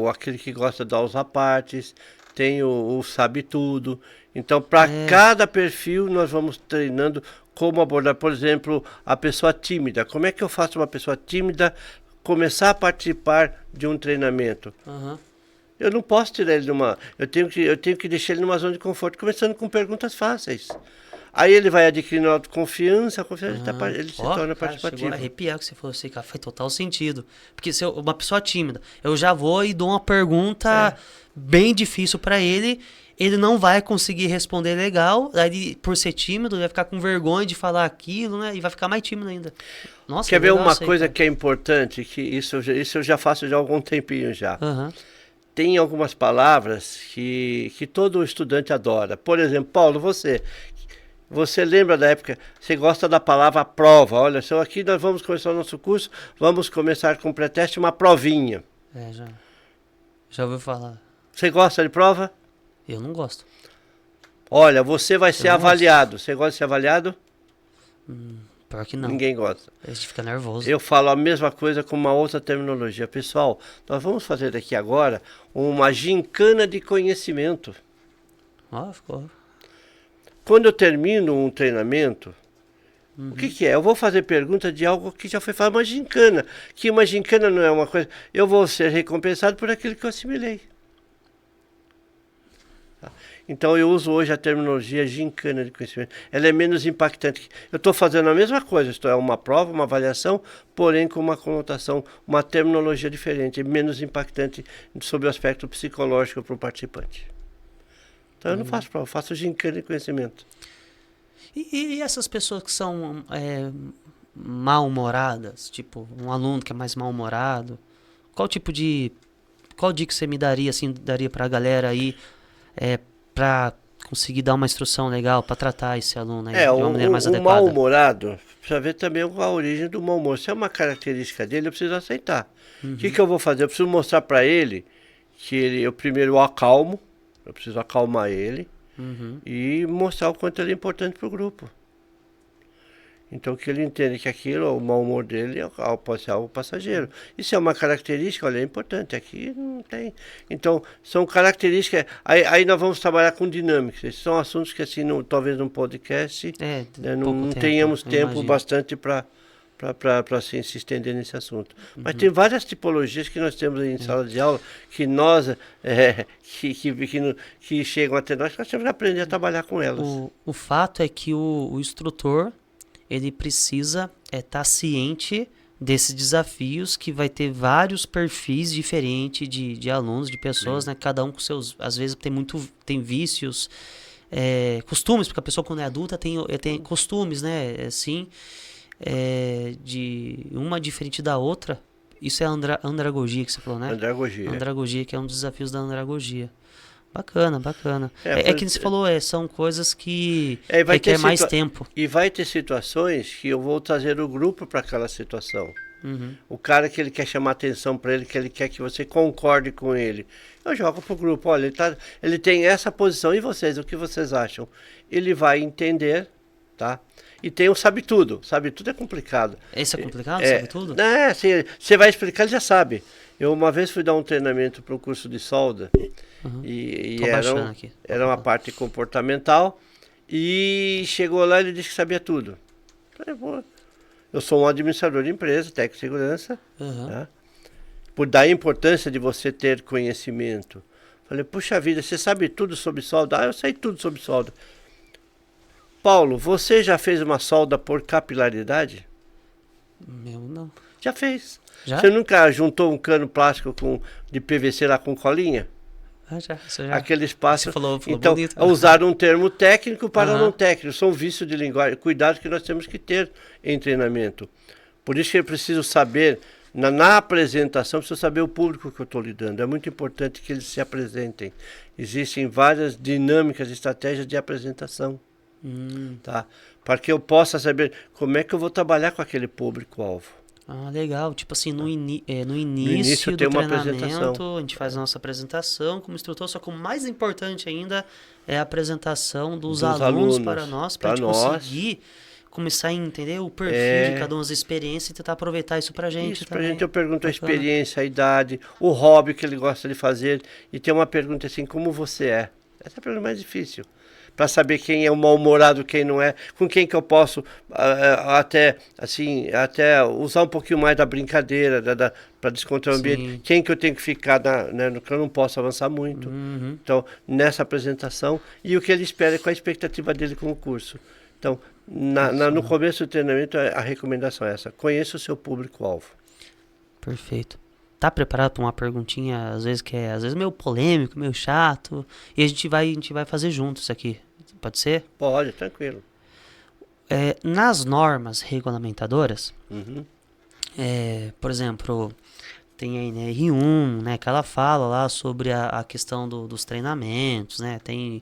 aquele que gosta de dar os apartes, tem o sabe tudo. Então para cada perfil nós vamos treinando como abordar. Por exemplo, a pessoa tímida. Como é que eu faço uma pessoa tímida começar a participar de um treinamento? Eu não posso tirar ele de uma... Eu tenho que deixar ele numa zona de conforto, começando com perguntas fáceis. Aí ele vai adquirindo autoconfiança, ele se torna participativo. Chegou a arrepiar que você falou assim, cara, faz total sentido. Porque se uma pessoa tímida, eu já vou e dou uma pergunta bem difícil para ele não vai conseguir responder legal, aí por ser tímido, ele vai ficar com vergonha de falar aquilo, né? E vai ficar mais tímido ainda. Nossa, quer ver uma coisa que é importante, que isso eu já faço já há algum tempinho já. Tem algumas palavras que todo estudante adora. Por exemplo, Paulo, você lembra da época, você gosta da palavra prova. Olha, só aqui nós vamos começar o nosso curso, vamos começar com pré-teste, uma provinha. Já ouviu falar. Você gosta de prova? Eu não gosto. Olha, você vai ser avaliado. Você gosta de ser avaliado? Pior que não. Ninguém gosta. A gente fica nervoso. Eu falo a mesma coisa com uma outra terminologia. Pessoal, nós vamos fazer aqui agora uma gincana de conhecimento. Ficou. Quando eu termino um treinamento, o que é? Eu vou fazer pergunta de algo que já foi falado, uma gincana. Que uma gincana não é uma coisa... Eu vou ser recompensado por aquilo que eu assimilei. Então eu uso hoje a terminologia gincana de conhecimento. Ela é menos impactante. Eu estou fazendo a mesma coisa, isto é uma prova, uma avaliação, porém com uma conotação, uma terminologia diferente, menos impactante sob o aspecto psicológico para o participante. Então eu não faço prova, eu faço gincana de conhecimento. E essas pessoas que são mal-humoradas, tipo um aluno que é mais mal-humorado, qual dica que você me daria, assim, para a galera aí, para conseguir dar uma instrução legal, para tratar esse aluno aí de uma maneira mais adequada? O mal-humorado, precisa ver também a origem do mau humor. Se é uma característica dele, eu preciso aceitar. O que eu vou fazer? Eu preciso mostrar para ele que eu primeiro o acalmo, eu preciso acalmar ele e mostrar o quanto ele é importante para o grupo. Então que ele entenda que aquilo, o mau humor dele pode ser algo passageiro. Isso é uma característica, olha, é importante, aqui não tem. Então, são características, aí nós vamos trabalhar com dinâmicas. Esses são assuntos que assim, talvez num podcast não tenhamos tempo bastante para assim, se estender nesse assunto. Mas tem várias tipologias que nós temos aí em sala de aula, que nós, que chegam até nós temos que aprender a trabalhar com elas. O fato é que o instrutor, ele precisa estar ciente desses desafios que vai ter vários perfis diferentes de alunos, de pessoas, né? Cada um com seus, às vezes tem vícios, costumes, porque a pessoa quando é adulta tem costumes, né? Assim, de uma diferente da outra. Isso é a andragogia que você falou, né? Andragogia. Andragogia, que é um dos desafios da andragogia. Bacana, bacana. É que você falou, são coisas que requer mais tempo. E vai ter situações que eu vou trazer o grupo para aquela situação. Uhum. O cara que ele quer chamar atenção para ele, que ele quer que você concorde com ele. Eu jogo pro grupo, olha, ele tem essa posição, e vocês, o que vocês acham? Ele vai entender, tá? E tem o sabe tudo é complicado. Esse é complicado, sabe tudo? Você vai explicar, ele já sabe. Eu uma vez fui dar um treinamento para um curso de solda, e era uma parte comportamental, e chegou lá e ele disse que sabia tudo. Falei, pô, eu sou um administrador de empresa, técnico de segurança, tá? Por dar a importância de você ter conhecimento. Falei, puxa vida, você sabe tudo sobre solda? Ah, eu sei tudo sobre solda. Paulo, você já fez uma solda por capilaridade? Meu não. Já fez. Já? Você nunca juntou um cano plástico de PVC lá com colinha? Já. Aquele espaço. Você falou então, bonito. usar um termo técnico para não técnico. São vícios de linguagem. Cuidado que nós temos que ter em treinamento. Por isso que eu preciso saber, na apresentação, preciso saber o público que eu estou lidando. É muito importante que eles se apresentem. Existem várias dinâmicas, estratégias de apresentação. Tá? Para que eu possa saber como é que eu vou trabalhar com aquele público-alvo. Ah, legal. Tipo assim, no início do treinamento, a gente faz a nossa apresentação como instrutor, só que o mais importante ainda é a apresentação dos alunos para nós, para a gente conseguir começar a entender o perfil de cada uma das experiências e tentar aproveitar isso pra gente. Isso, pra gente eu pergunto a experiência, a idade, o hobby que ele gosta de fazer, e tem uma pergunta assim, como você é? Essa é a pergunta mais difícil. Para saber quem é o mal-humorado, quem não é, com quem que eu posso até usar um pouquinho mais da brincadeira, para descontrair o ambiente, quem que eu tenho que ficar, no que eu não posso avançar muito. Então, nessa apresentação, e o que ele espera, com a expectativa dele com o curso. Então, no começo do treinamento, a recomendação é essa, conheça o seu público-alvo. Perfeito. Tá preparado para uma perguntinha, às vezes meio polêmico, meio chato, e a gente vai fazer juntos isso aqui. Pode ser? Pode, tranquilo. Nas normas regulamentadoras, por exemplo, tem a NR1, né, que ela fala lá sobre a questão dos treinamentos, né, tem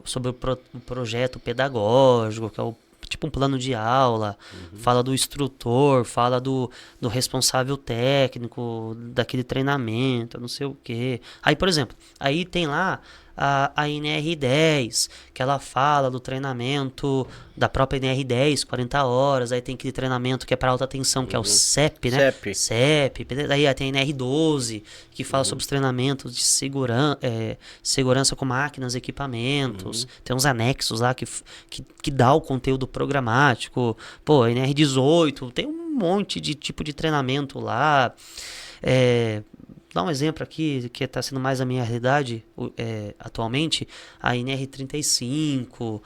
sobre o projeto pedagógico, que é tipo um plano de aula, fala do instrutor, fala do responsável técnico daquele treinamento, não sei o quê. Aí, por exemplo, aí tem lá a NR10, que ela fala do treinamento da própria NR10, 40 horas, aí tem aquele treinamento que é para alta tensão, que é o CEP, né? CEP. Daí tem a NR12, que fala sobre os treinamentos de segurança com máquinas, equipamentos, tem uns anexos lá que dá o conteúdo programático, pô, a NR18, tem um monte de tipo de treinamento lá, dar um exemplo aqui, que está sendo mais a minha realidade atualmente, a NR35,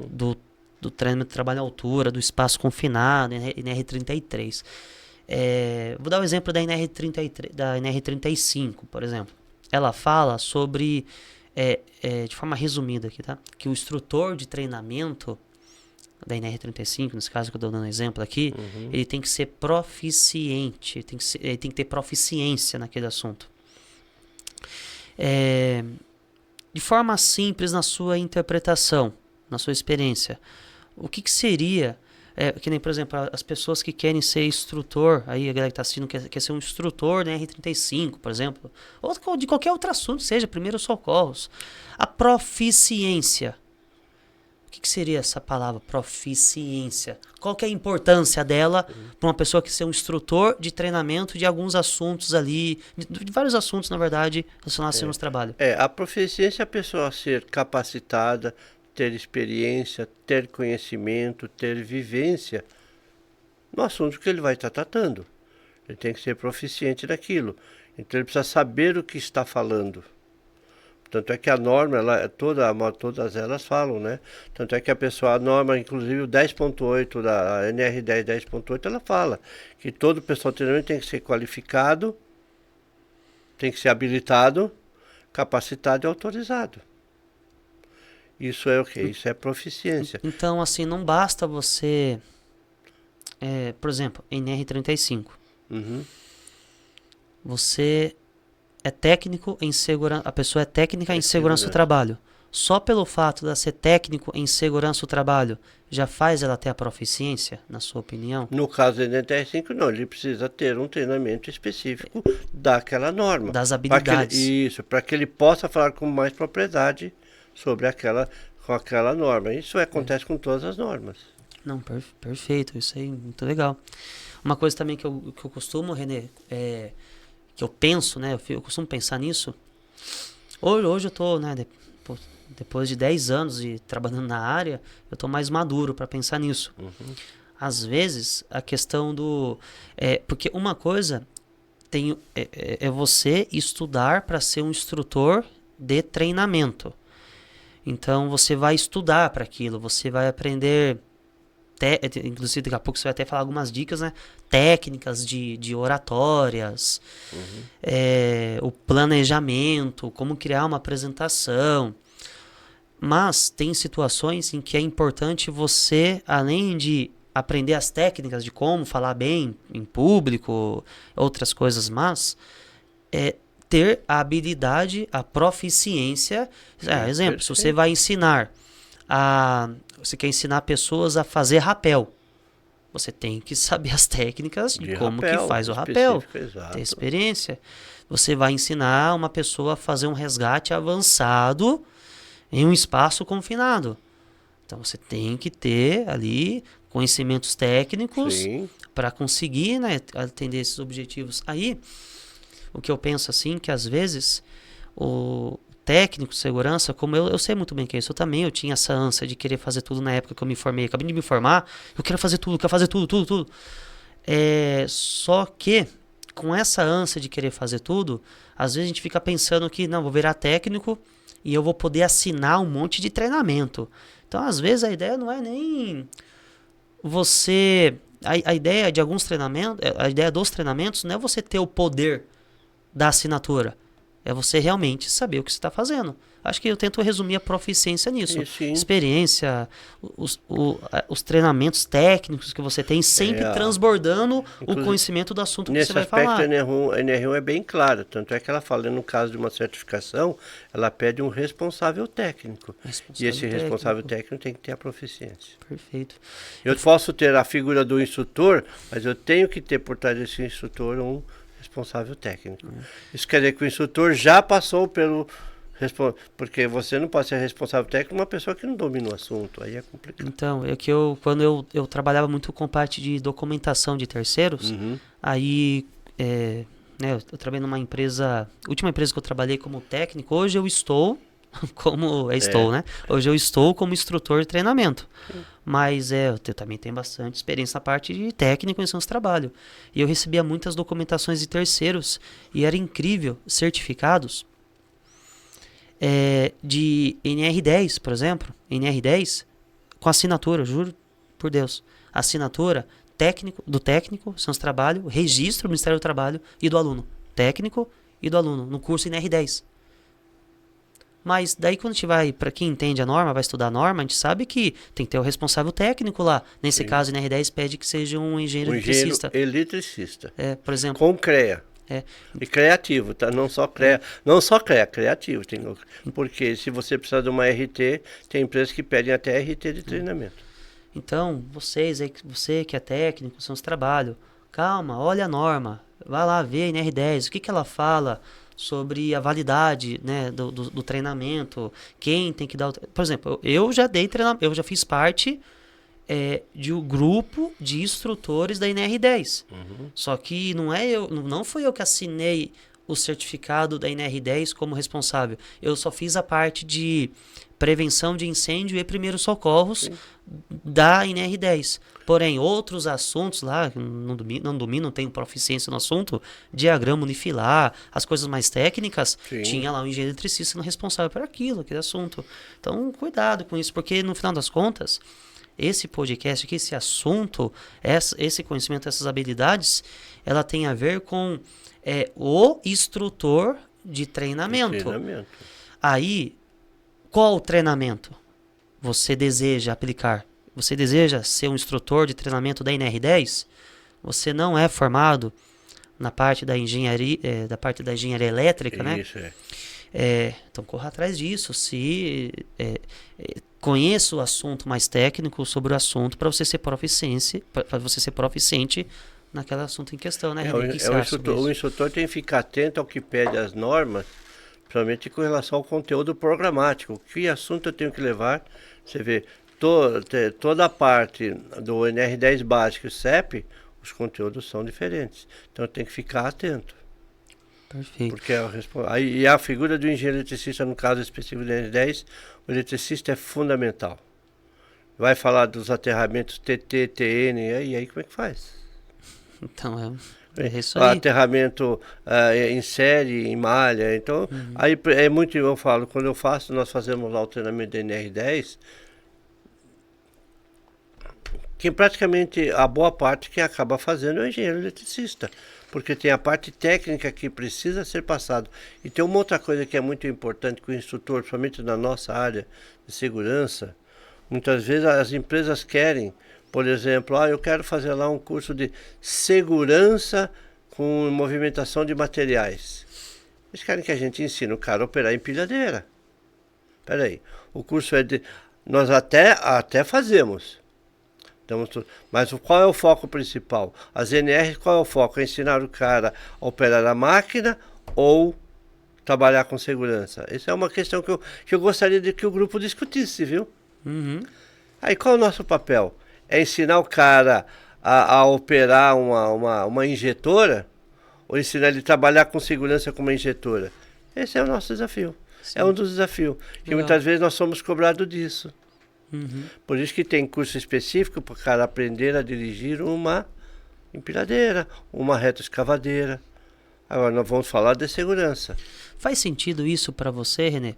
do treinamento de trabalho à altura, do espaço confinado, NR33. Vou dar o exemplo da NR35, por exemplo. Ela fala sobre, de forma resumida aqui, tá? Que o instrutor de treinamento da NR35, nesse caso que eu estou dando exemplo aqui, ele tem que ser proficiente, ele tem que ter proficiência naquele assunto. De forma simples na sua interpretação, na sua experiência, o que seria, que nem, por exemplo, as pessoas que querem ser instrutor, aí a galera que está assistindo quer ser um instrutor da NR35, por exemplo, ou de qualquer outro assunto, seja primeiros socorros, a proficiência. O que seria essa palavra, proficiência? Qual que é a importância dela para uma pessoa que ser um instrutor de treinamento de alguns assuntos ali, de vários assuntos, na verdade, relacionados ao nosso trabalho? A proficiência é a pessoa ser capacitada, ter experiência, ter conhecimento, ter vivência no assunto que ele vai estar tratando. Ele tem que ser proficiente daquilo. Então ele precisa saber o que está falando. Tanto é que a norma, todas elas falam, né? Tanto é que a norma, inclusive o 10.8 da NR10 10.8, ela fala que todo pessoal de treinamento tem que ser qualificado, tem que ser habilitado, capacitado e autorizado. Isso é o quê? Isso é proficiência. Então, assim, não basta você, por exemplo, NR35. Uhum. Você é técnico em segurança, a pessoa é técnica em segurança do segurança. trabalho. Só pelo fato de ser técnico em segurança do trabalho, já faz ela ter a proficiência, na sua opinião? No caso do NR35, não, ele precisa ter um treinamento específico daquela norma. Das habilidades. Para que ele possa falar com mais propriedade sobre com aquela norma. Isso acontece com todas as normas. Não, perfeito, isso aí, muito legal. Uma coisa também que eu costumo, Renê, que eu penso, né, eu costumo pensar nisso. Hoje eu tô, né, depois de 10 anos trabalhando na área, eu tô mais maduro para pensar nisso. Uhum. Às vezes, a questão porque uma coisa é você estudar para ser um instrutor de treinamento. Então, você vai estudar para aquilo, você vai aprender, inclusive daqui a pouco você vai até falar algumas dicas, né? Técnicas de oratórias, o planejamento, como criar uma apresentação. Mas tem situações em que é importante você, além de aprender as técnicas de como falar bem em público, outras coisas, mas ter a habilidade, a proficiência. Exemplo, se você vai ensinar você quer ensinar pessoas a fazer rapel, você tem que saber as técnicas de como que faz o rapel, ter experiência. Você vai ensinar uma pessoa a fazer um resgate avançado em um espaço confinado. Então você tem que ter ali conhecimentos técnicos para conseguir, né, atender esses objetivos. Aí, o que eu penso assim, que às vezes o técnico de segurança, como eu sei muito bem que é isso, eu tinha essa ânsia de querer fazer tudo na época que eu me formei. Acabei de me formar, eu quero fazer tudo. Só que, com essa ânsia de querer fazer tudo, às vezes a gente fica pensando que, não, vou virar técnico e eu vou poder assinar um monte de treinamento. Então, às vezes, a ideia não é nem você... A ideia de alguns treinamentos, a ideia dos treinamentos não é você ter o poder da assinatura. É você realmente saber o que você está fazendo. Acho que eu tento resumir a proficiência nisso. Experiência, os treinamentos técnicos que você tem, sempre transbordando o conhecimento do assunto que você vai falar. Nesse aspecto, a NR1 é bem clara. Tanto é que ela fala, no caso de uma certificação, ela pede um responsável técnico. E esse responsável técnico tem que ter a proficiência. Perfeito. Eu posso ter a figura do instrutor, mas eu tenho que ter por trás desse instrutor um responsável técnico. Isso quer dizer que o instrutor já passou pelo... Porque você não pode ser responsável técnico uma pessoa que não domina o assunto, aí é complicado. Então, quando eu trabalhava muito com parte de documentação de terceiros, aí, né, eu trabalhei numa empresa, última empresa que eu trabalhei como técnico, hoje eu estou né? Hoje eu estou como instrutor de treinamento. Mas eu também tenho bastante experiência na parte de técnico em seus trabalhos. E eu recebia muitas documentações de terceiros e era incrível, certificados de NR10, por exemplo, NR10 com assinatura, juro por Deus, assinatura do técnico, seus trabalhos, registro do Ministério do Trabalho e do aluno, técnico e do aluno, no curso NR10. Mas daí quando a gente vai, para quem entende a norma, vai estudar a norma, a gente sabe que tem que ter o responsável técnico lá. Nesse caso, o NR10 pede que seja um engenheiro eletricista. Eletricista. Por exemplo. Com CREA. E criativo, tá? Não só CREA, criativo. Porque se você precisar de uma RT, tem empresas que pedem até RT de treinamento. Então, você que é técnico, seus trabalhos, calma, olha a norma, vai lá ver a NR10, o que ela fala sobre a validade, né, do treinamento, quem tem que dar... Por exemplo, eu já dei treinamento, eu já fiz parte de um grupo de instrutores da NR10. Só que não fui eu que assinei o certificado da NR10 como responsável. Eu só fiz a parte de prevenção de incêndio e primeiros socorros da NR10. Porém, outros assuntos lá, não domino, não tenho proficiência no assunto, diagrama unifilar, as coisas mais técnicas, tinha lá o engenheiro eletricista sendo responsável por aquele assunto. Então, cuidado com isso, porque no final das contas, esse podcast aqui, esse assunto, esse conhecimento, essas habilidades, ela tem a ver com o instrutor de treinamento. Aí, qual o treinamento você deseja aplicar? Você deseja ser um instrutor de treinamento da NR10? Você não é formado na parte da engenharia, elétrica, né? Isso, então corra atrás disso. Conheça o assunto mais técnico sobre o assunto para você ser proficiente naquele assunto em questão, né, René? O instrutor tem que ficar atento ao que pede as normas, principalmente com relação ao conteúdo programático. Que assunto eu tenho que levar? Você vê, toda a parte do NR10 básico e CEP, os conteúdos são diferentes. Então tem que ficar atento. Perfeito. Porque a figura do engenheiro eletricista, no caso específico do NR10, o eletricista é fundamental. Vai falar dos aterramentos TT, TN, e aí como é que faz? Então é isso aí. Aterramento em série, em malha. Então, aí é muito, eu falo, nós fazemos lá o treinamento da NR10, que praticamente a boa parte quem acaba fazendo é o engenheiro eletricista, porque tem a parte técnica que precisa ser passada. E tem uma outra coisa que é muito importante que o instrutor, principalmente na nossa área de segurança, muitas vezes as empresas querem, por exemplo, eu quero fazer lá um curso de segurança com movimentação de materiais. Eles querem que a gente ensine o cara a operar empilhadeira. Espera aí, o curso nós até fazemos. Mas qual é o foco principal? As NRs, qual é o foco? É ensinar o cara a operar a máquina ou trabalhar com segurança? Essa é uma questão que eu gostaria de que o grupo discutisse, viu? Aí qual é o nosso papel? É ensinar o cara a operar uma injetora ou ensinar ele a trabalhar com segurança com uma injetora? Esse é o nosso desafio. Sim. É um dos desafios. Que muitas vezes nós somos cobrados disso. Por isso que tem curso específico para o cara aprender a dirigir uma empilhadeira, uma retroescavadeira. Agora nós vamos falar de segurança. Faz sentido isso para você, René?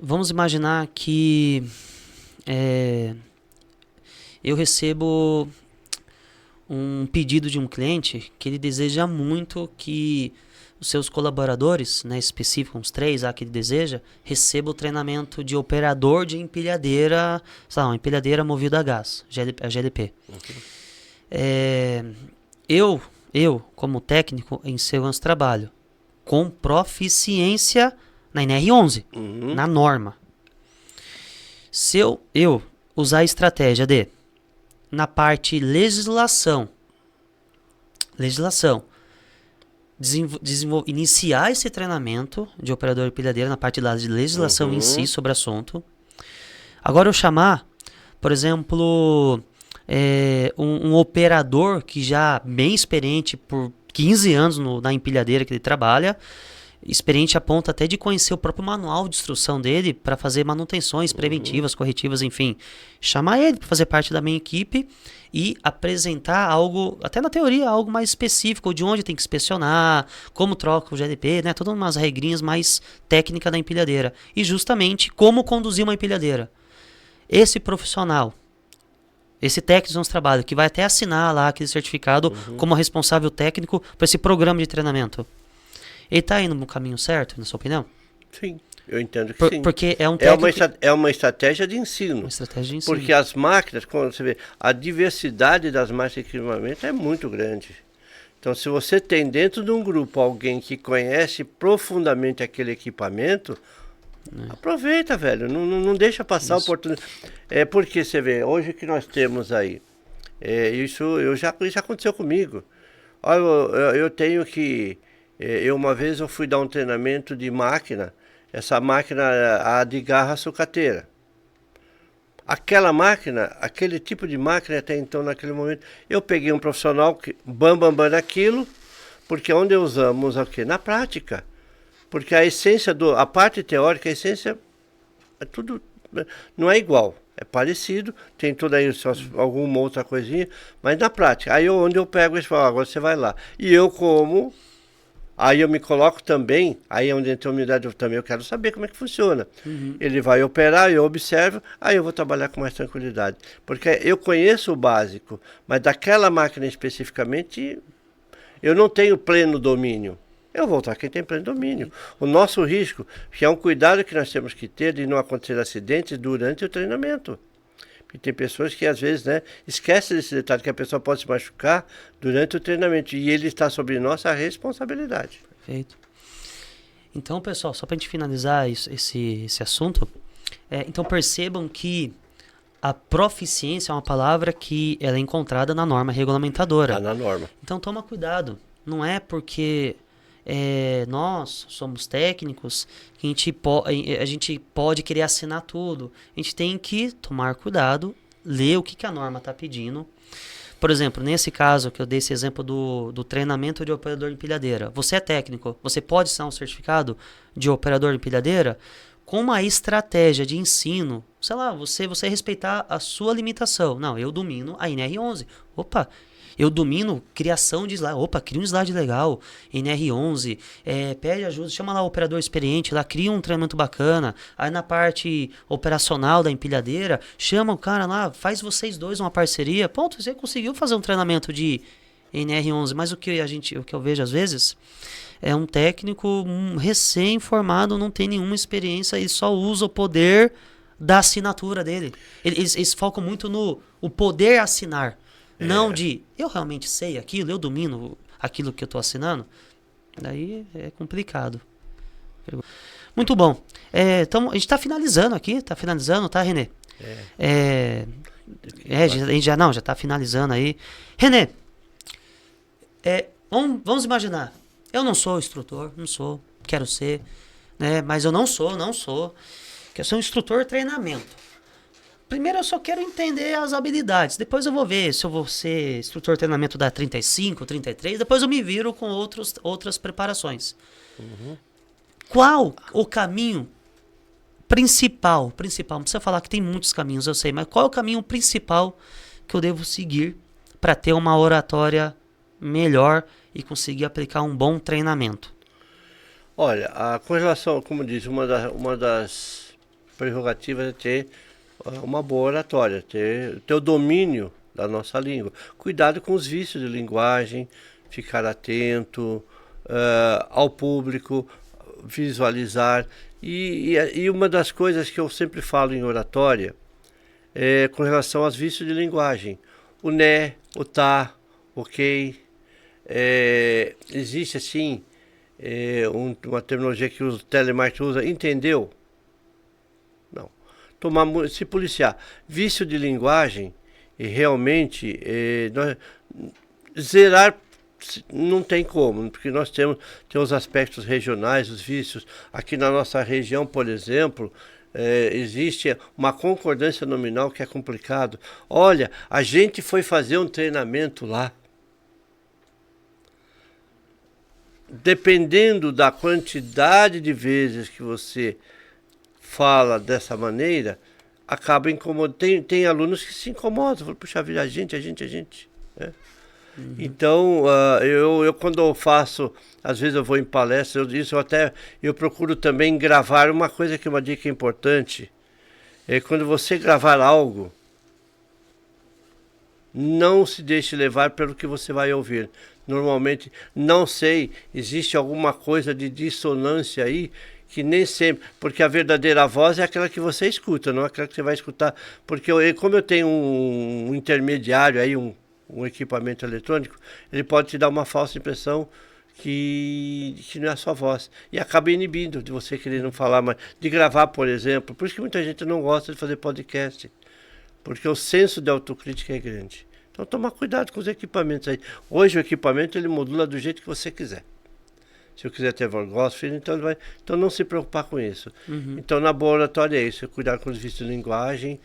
Vamos imaginar que eu recebo um pedido de um cliente que ele deseja muito que os seus colaboradores, né, específicos, uns 3 que ele deseja, recebam o treinamento de operador de empilhadeira, uma empilhadeira movida a gás, a GLP. Eu, como técnico em segurança do trabalho, com proficiência na NR11, na norma. Se eu usar a estratégia de, na parte legislação, iniciar esse treinamento de operador de empilhadeira na parte de legislação em si sobre o assunto. Agora eu chamar, por exemplo, um operador que já bem experiente por 15 anos na empilhadeira que ele trabalha, experiente a ponto até de conhecer o próprio manual de instrução dele para fazer manutenções preventivas, corretivas, enfim. Chamar ele para fazer parte da minha equipe e apresentar algo, até na teoria, algo mais específico, de onde tem que inspecionar, como troca o GLP, né? Todas umas regrinhas mais técnicas da empilhadeira. E justamente como conduzir uma empilhadeira. Esse profissional, esse técnico de trabalho, que vai até assinar lá aquele certificado como responsável técnico para esse programa de treinamento, ele está indo no caminho certo, na sua opinião? Sim, eu entendo que sim. Porque é um técnico... É uma estratégia de ensino. Uma estratégia de ensino. Porque as máquinas, quando você vê, a diversidade das máquinas de equipamento é muito grande. Então, se você tem dentro de um grupo alguém que conhece profundamente aquele equipamento, aproveita, velho. Não deixa passar a oportunidade. Porque você vê, hoje que nós temos aí, isso já aconteceu comigo. Olha, eu tenho que... uma vez eu fui dar um treinamento de máquina, essa máquina, a de garra sucateira. Aquela máquina, aquele tipo de máquina até então, naquele momento, eu peguei um profissional que bam naquilo, Porque onde usamos o quê? Na prática. Porque a essência a parte teórica, a essência é tudo, não é igual. É parecido, tem tudo aí, só alguma outra coisinha, mas na prática. Aí onde eu pego e falo, agora você vai lá. E eu como, aí eu me coloco também, aí é onde entra a humildade, eu quero saber como é que funciona. Ele vai operar, eu observo, aí eu vou trabalhar com mais tranquilidade. Porque eu conheço o básico, mas daquela máquina especificamente, eu não tenho pleno domínio. Eu vou voltar quem tem pleno domínio. O nosso risco, que é um cuidado que nós temos que ter de não acontecer acidentes durante o treinamento. Porque tem pessoas que às vezes, né, esquecem desse detalhe, que a pessoa pode se machucar durante o treinamento. E ele está sobre nossa responsabilidade. Perfeito. Então, pessoal, só para a gente finalizar esse assunto, então percebam que a proficiência é uma palavra que ela é encontrada na norma regulamentadora. Está na norma. Então toma cuidado. Não é porque nós somos técnicos que a gente pode querer assinar tudo. A gente tem que tomar cuidado, ler o que a norma está pedindo. Por exemplo, nesse caso que eu dei esse exemplo do treinamento de operador de empilhadeira. Você é técnico, você pode assinar um certificado de operador de empilhadeira com uma estratégia de ensino, sei lá, você respeitar a sua limitação. Não, eu domino a NR11. Opa, eu domino criação de slide. Opa, cria um slide legal, NR11, pede ajuda, chama lá o operador experiente, lá cria um treinamento bacana. Aí na parte operacional da empilhadeira, chama o cara lá, faz vocês dois uma parceria. Ponto, você conseguiu fazer um treinamento de NR11, mas o que eu vejo às vezes é um técnico recém-formado, não tem nenhuma experiência e só usa o poder da assinatura dele. Eles focam muito no o poder assinar. Não de, eu realmente sei aquilo, eu domino aquilo que eu estou assinando. Daí é complicado. Muito bom. Então, a gente está finalizando aqui, tá, Renê? A gente já está finalizando aí. Renê, vamos imaginar, eu não sou instrutor, não sou, quero ser, né? Mas eu não sou. Eu sou um instrutor de treinamento. Primeiro eu só quero entender as habilidades. Depois eu vou ver se eu vou ser instrutor de treinamento da 35, 33. Depois eu me viro com outras preparações. Qual o caminho principal? Não precisa falar que tem muitos caminhos, eu sei. Mas qual é o caminho principal que eu devo seguir para ter uma oratória melhor e conseguir aplicar um bom treinamento? Olha, com relação, como diz, uma das prerrogativas é ter uma boa oratória, ter o domínio da nossa língua. Cuidado com os vícios de linguagem, ficar atento ao público, visualizar. E uma das coisas que eu sempre falo em oratória é com relação aos vícios de linguagem. O né, o tá, ok. Existe assim uma terminologia que o telemarketing usa, entendeu? Não. Se policiar. Vício de linguagem, e realmente, zerar não tem como, porque nós temos os aspectos regionais, os vícios. Aqui na nossa região, por exemplo, existe uma concordância nominal que é complicado. Olha, a gente foi fazer um treinamento lá. Dependendo da quantidade de vezes que você fala dessa maneira, acaba incomodando. Tem alunos que se incomodam, falam, puxa vida, a gente. Né? Então, eu quando eu faço, às vezes eu vou em palestra, eu procuro também gravar uma coisa que é uma dica importante. Quando você gravar algo, não se deixe levar pelo que você vai ouvir. Normalmente, não sei, existe alguma coisa de dissonância aí, que nem sempre, porque a verdadeira voz é aquela que você escuta, não é aquela que você vai escutar. Porque como eu tenho um intermediário aí, um equipamento eletrônico, ele pode te dar uma falsa impressão que não é a sua voz. E acaba inibindo de você querer não falar mais. De gravar, por exemplo. Por isso que muita gente não gosta de fazer podcast. Porque o senso de autocrítica é grande. Então toma cuidado com os equipamentos aí. Hoje o equipamento ele modula do jeito que você quiser. Se eu quiser ter voz, então ele vai. Então não se preocupar com isso. Então na boa oratória é isso, cuidar com os vícios de linguagem,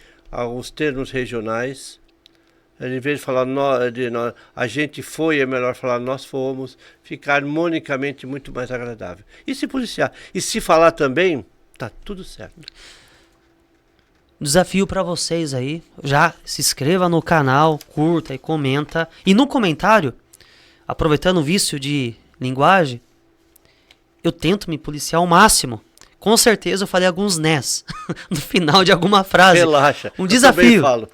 os termos regionais, Em vez de falar a gente foi, é melhor falar nós fomos. Fica harmonicamente muito mais agradável. E se policiar. E se falar também, tá tudo certo. Desafio para vocês aí. Já se inscreva no canal, curta e comenta. E no comentário, aproveitando o vício de linguagem, eu tento me policiar ao máximo. Com certeza eu falei alguns nés no final de alguma frase. Relaxa. Um desafio. Eu também falo.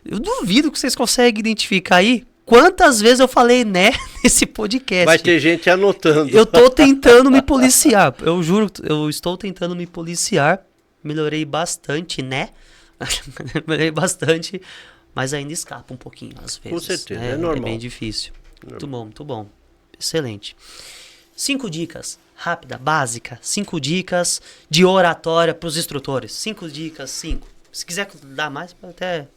Eu duvido que vocês conseguem identificar aí quantas vezes eu falei né nesse podcast. Vai ter gente anotando. Eu tô tentando me policiar. Eu juro, eu estou tentando me policiar. Melhorei bastante, né? Melhorei bastante, mas ainda escapa um pouquinho às vezes. Com certeza, né? é normal. É bem difícil. Muito bom, muito bom. Excelente. 5 dicas, rápida, básica. 5 dicas de oratória para os instrutores. 5 dicas, 5. Se quiser dar mais, pode até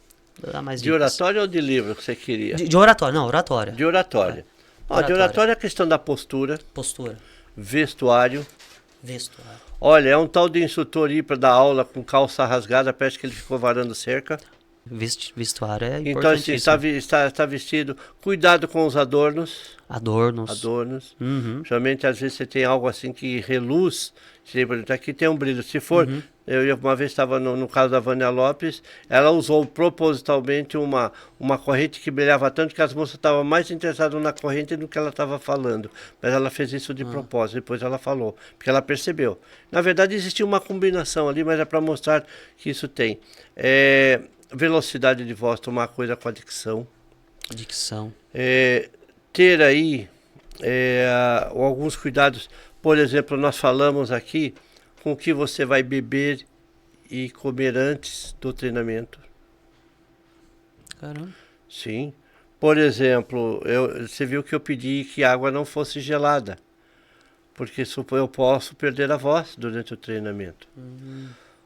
dar mais De dicas. oratória ou de livro que você queria? De oratória, não, oratória. De oratória. De oratória é a questão da postura, Postura, vestuário. vestuário. Olha, é um tal de instrutor ir para dar aula com calça rasgada, parece que ele ficou varando cerca. Vestuário é Então, assim, importantíssimo. está vestido. Cuidado com os adornos. Adornos. Uhum. Geralmente, às vezes, você tem algo assim que reluz. Aqui tem um brilho. Se for, eu uma vez estava no caso da Vânia Lopes, ela usou propositalmente uma corrente que brilhava tanto que as moças estavam mais interessadas na corrente do que ela estava falando. Mas ela fez isso de propósito, depois ela falou, porque ela percebeu. Na verdade, existia uma combinação ali, mas é para mostrar que isso tem. Velocidade de voz, tomar coisa com a dicção. Dicção. Ter aí alguns cuidados. Por exemplo, nós falamos aqui com o que você vai beber e comer antes do treinamento. Caramba. Sim. Por exemplo, você viu que eu pedi que a água não fosse gelada, porque eu posso perder a voz durante o treinamento.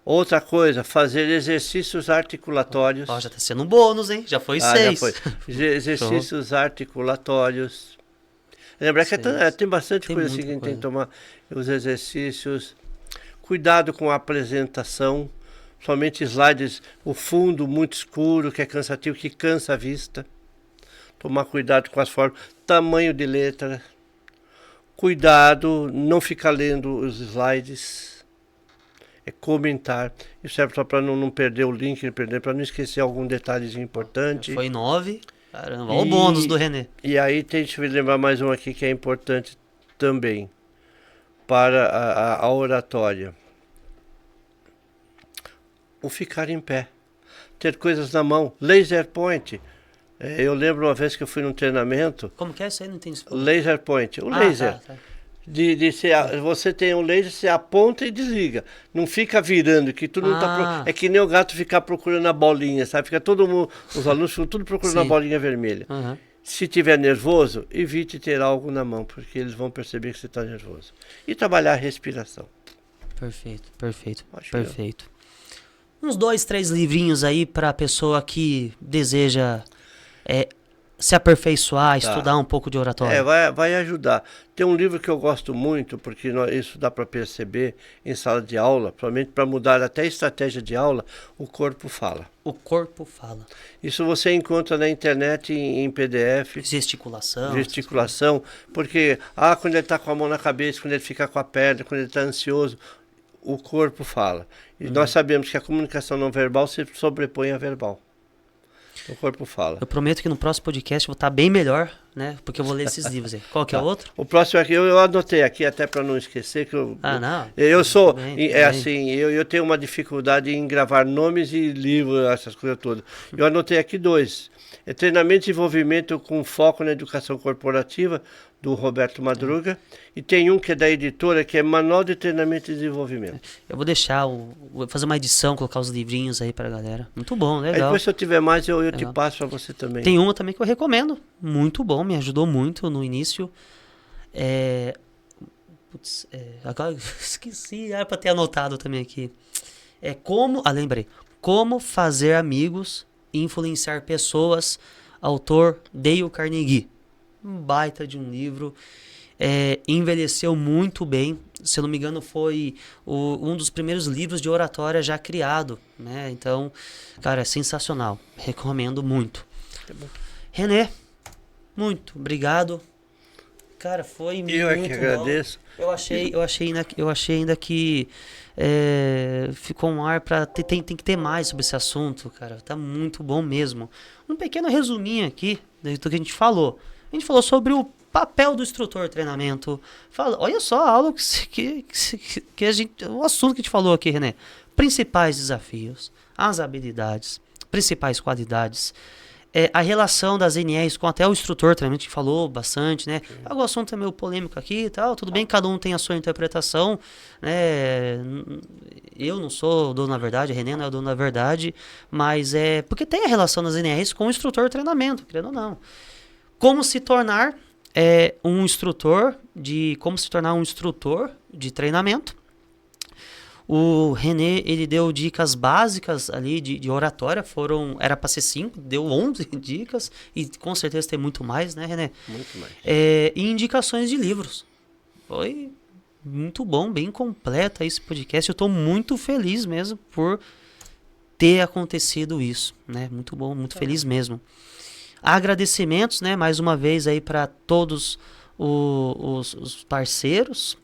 Outra coisa, fazer exercícios articulatórios. Já está sendo um bônus, hein? Já foi 6. Já foi. Exercícios articulatórios. Lembrar que tem bastante coisa assim que a gente tem que tomar. Os exercícios. Cuidado com a apresentação. Somente slides, o fundo muito escuro, que é cansativo, que cansa a vista. Tomar cuidado com as formas. Tamanho de letra. Cuidado, não ficar lendo os slides. Comentar. Isso serve só para não perder o link, para não esquecer algum detalhezinho importante. Foi 9. Caramba, olha o bônus do René. E aí deixa eu lembrar mais um aqui que é importante também para a oratória. O ficar em pé. Ter coisas na mão. Laser point. Eu lembro uma vez que eu fui num treinamento. Como que é isso aí? Não entendi. Laser point. O laser. Tá. Você tem um laser, você aponta e desliga. Não fica virando, que tu não tá. É que nem o gato ficar procurando a bolinha, sabe? Fica todo mundo, os alunos ficam tudo procurando a bolinha vermelha. Se tiver nervoso, evite ter algo na mão, porque eles vão perceber que você está nervoso. E trabalhar a respiração. Perfeito. Uns 2, 3 livrinhos aí para a pessoa que deseja se aperfeiçoar, estudar um pouco de oratória. Vai ajudar. Tem um livro que eu gosto muito, porque isso dá para perceber em sala de aula, provavelmente para mudar até a estratégia de aula, O Corpo Fala. O Corpo Fala. Isso você encontra na internet em PDF. Gesticulação, porque quando ele está com a mão na cabeça, quando ele fica com a perna, quando ele está ansioso, o corpo fala. E nós sabemos que a comunicação não verbal se sobrepõe à verbal. O corpo fala. Eu prometo que no próximo podcast eu vou estar bem melhor, né? Porque eu vou ler esses livros aí. Qual que é o outro? O próximo aqui, eu anotei aqui até para não esquecer que eu... não. Eu sou, assim, eu tenho uma dificuldade em gravar nomes e livros, essas coisas todas. Eu anotei aqui 2. Treinamento e desenvolvimento com foco na educação corporativa, do Roberto Madruga. E tem um que é da editora, que é Manual de Treinamento e Desenvolvimento. Eu vou deixar, vou fazer uma edição, colocar os livrinhos aí pra galera. Muito bom, legal. Aí depois se eu tiver mais, eu te passo pra você também. Tem uma também que eu recomendo. Muito bom, me ajudou muito no início. Agora eu esqueci, era pra ter anotado também aqui. Lembrei. Como fazer amigos e influenciar pessoas. Autor Dale Carnegie. Um baita de um livro. Envelheceu muito bem. Se eu não me engano, foi um dos primeiros livros de oratória já criado, né? Então, cara, é sensacional. Recomendo muito. Tá bom. René, muito obrigado. Cara, foi muito bom. Eu é que agradeço. Eu achei ainda que ficou um ar para tem que ter mais sobre esse assunto, cara. Tá muito bom mesmo. Um pequeno resuminho aqui do que a gente falou. A gente falou sobre o papel do instrutor de treinamento. Olha só a aula que a gente, o assunto que a gente falou aqui, René. Principais desafios, as habilidades, principais qualidades. A relação das NRs com até o instrutor, também a gente falou bastante, né? O assunto é meio polêmico aqui e tal, tudo bem, cada um tem a sua interpretação, né? Eu não sou o dono da verdade, a René não é o dono da verdade, mas porque tem a relação das NRs com o instrutor de treinamento, querendo ou não. Como se tornar um instrutor de treinamento. O René, ele deu dicas básicas ali de oratória, era para ser 5, deu 11 dicas, e com certeza tem muito mais, né, René? Muito mais. E indicações de livros. Foi muito bom, bem completa esse podcast. Eu estou muito feliz mesmo por ter acontecido isso, né? Muito bom, muito feliz mesmo. Agradecimentos, né, mais uma vez aí para todos os parceiros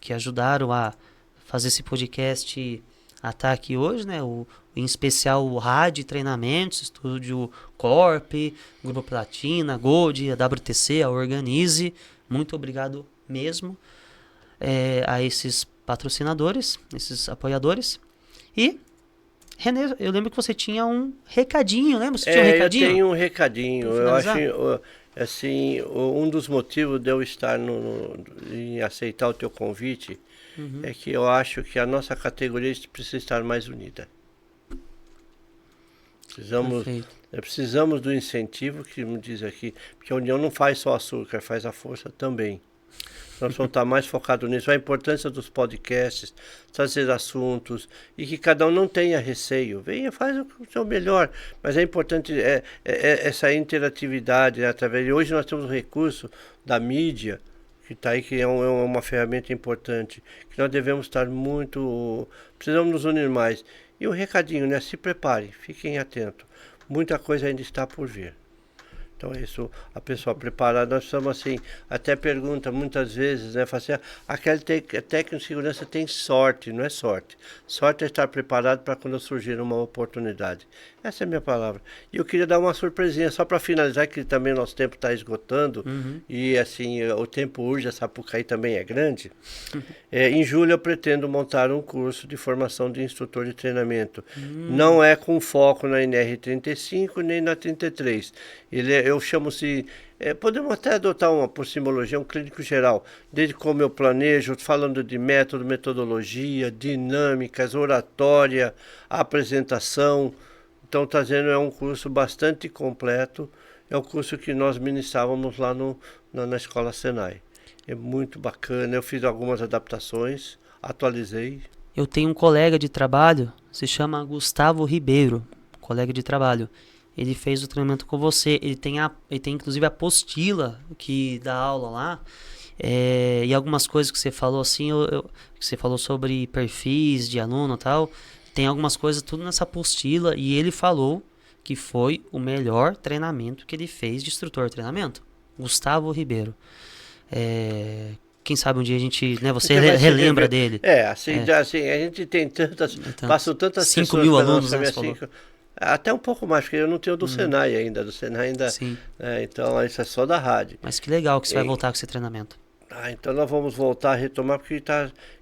que ajudaram a fazer esse podcast a estar aqui hoje, né? Em especial o Rádio Treinamentos, Estúdio Corp, Grupo Platina, Gold, a WTC, a Organize. Muito obrigado mesmo a esses patrocinadores, esses apoiadores. E, René, eu lembro que você tinha um recadinho, lembra? Você tinha um recadinho? Eu tenho um recadinho. Eu acho, assim, um dos motivos de eu estar em aceitar o teu convite é que eu acho que a nossa categoria precisa estar mais unida. Precisamos do incentivo, que me diz aqui, porque a união não faz só açúcar, faz a força também. Nós vamos estar mais focados nisso. A importância dos podcasts, trazer assuntos, e que cada um não tenha receio. Venha, faz o seu melhor. Mas é importante essa interatividade, né, através de hoje nós temos o recurso da mídia, que está aí, que é uma ferramenta importante, que nós devemos estar precisamos nos unir mais. E um recadinho, né? Se preparem, fiquem atentos. Muita coisa ainda está por vir. Então é isso, a pessoa preparada. Nós somos assim, até pergunta muitas vezes, né? Fala assim, aquele técnico de segurança tem sorte, não é sorte. Sorte é estar preparado para quando surgir uma oportunidade. Essa é a minha palavra. E eu queria dar uma surpresinha, só para finalizar, que também o nosso tempo está esgotando. E assim, o tempo urge, a Sapucaí também é grande. Em julho eu pretendo montar um curso de formação de instrutor de treinamento. Não é com foco na NR35 nem na 33. Eu chamo-se, podemos até adotar por simologia, um clínico geral, desde como eu planejo, falando de método, metodologia, dinâmicas, oratória, apresentação. Então, trazendo um curso bastante completo, é o curso que nós ministrávamos lá na Escola Senai. É muito bacana, eu fiz algumas adaptações, atualizei. Eu tenho um colega de trabalho, se chama Gustavo Ribeiro, colega de trabalho. Ele fez o treinamento com você, ele tem inclusive a apostila que dá aula lá, e algumas coisas que você falou assim, que você falou sobre perfis de aluno e tal, tem algumas coisas tudo nessa apostila, e ele falou que foi o melhor treinamento que ele fez de instrutor de treinamento. Gustavo Ribeiro. Quem sabe um dia a gente, né, você relembra dele. Assim, a gente tem passou tantas 5 mil alunos, né, até um pouco mais, porque eu não tenho do Senai ainda. Do Senai ainda. Sim. Então isso é só da rádio. Mas que legal que você vai voltar com esse treinamento. Então nós vamos voltar a retomar, porque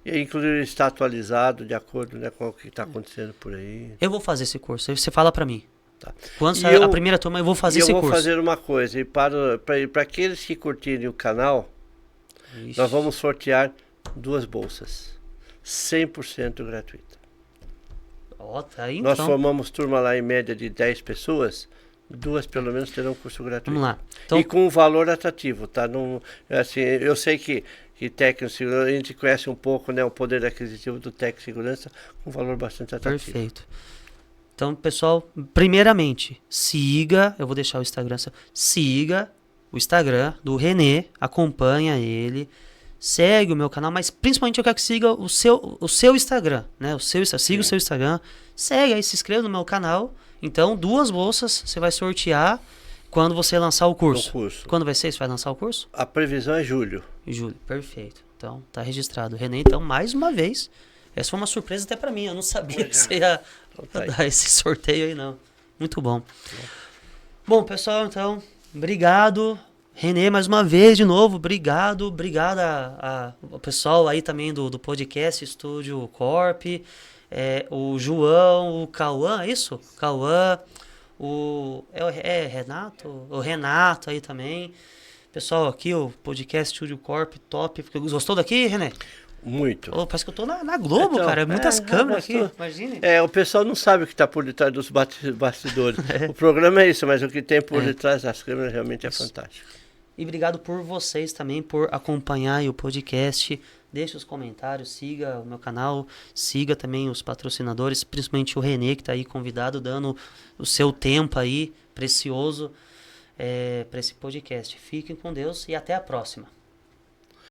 inclusive está atualizado de acordo, né, com o que está acontecendo por aí. Eu vou fazer esse curso, aí você fala para mim. Tá. Quando sair a primeira turma, eu vou fazer esse curso. Eu vou fazer uma coisa, e para aqueles que curtirem o canal, nós vamos sortear 2 bolsas, 100% gratuita. Tá aí, nós formamos turma lá em média de 10 pessoas, 2 pelo menos terão curso gratuito. Vamos lá. Então, e com um valor atrativo, tá? Assim, eu sei que técnico de segurança, a gente conhece um pouco, né, o poder aquisitivo do técnico de segurança, com um valor bastante atrativo. Perfeito. Então, pessoal, primeiramente, eu vou deixar o Instagram, siga o Instagram do René, acompanha ele, segue o meu canal, mas principalmente eu quero que siga o seu Instagram, né? Siga o seu Instagram, segue aí, se inscreva no meu canal Então, 2 bolsas você vai sortear quando você lançar o curso. O curso. Quando vai ser? Você vai lançar o curso? A previsão é julho. Julho, perfeito. Então, tá registrado. René, então, mais uma vez, essa foi uma surpresa até para mim. Eu não sabia que você ia dar esse sorteio aí, não. Muito bom. Bom, pessoal, então, obrigado. René, mais uma vez, de novo, obrigado. Obrigado ao pessoal aí também do podcast Estúdio Corp. O João, o Cauã, é isso? Cauã, Renato? O Renato aí também. Pessoal, aqui o podcast Estúdio Corp, top. Gostou daqui, René? Muito. Oh, parece que eu tô na Globo, Então, cara. É muitas câmeras aqui, imagine. O pessoal não sabe o que está por detrás dos bastidores. O programa é isso, mas o que tem por detrás das câmeras realmente é fantástico. E obrigado por vocês também, por acompanhar aí o podcast. Deixe os comentários, siga o meu canal, siga também os patrocinadores, principalmente o René, que está aí convidado, dando o seu tempo aí, precioso, para esse podcast. Fiquem com Deus e até a próxima.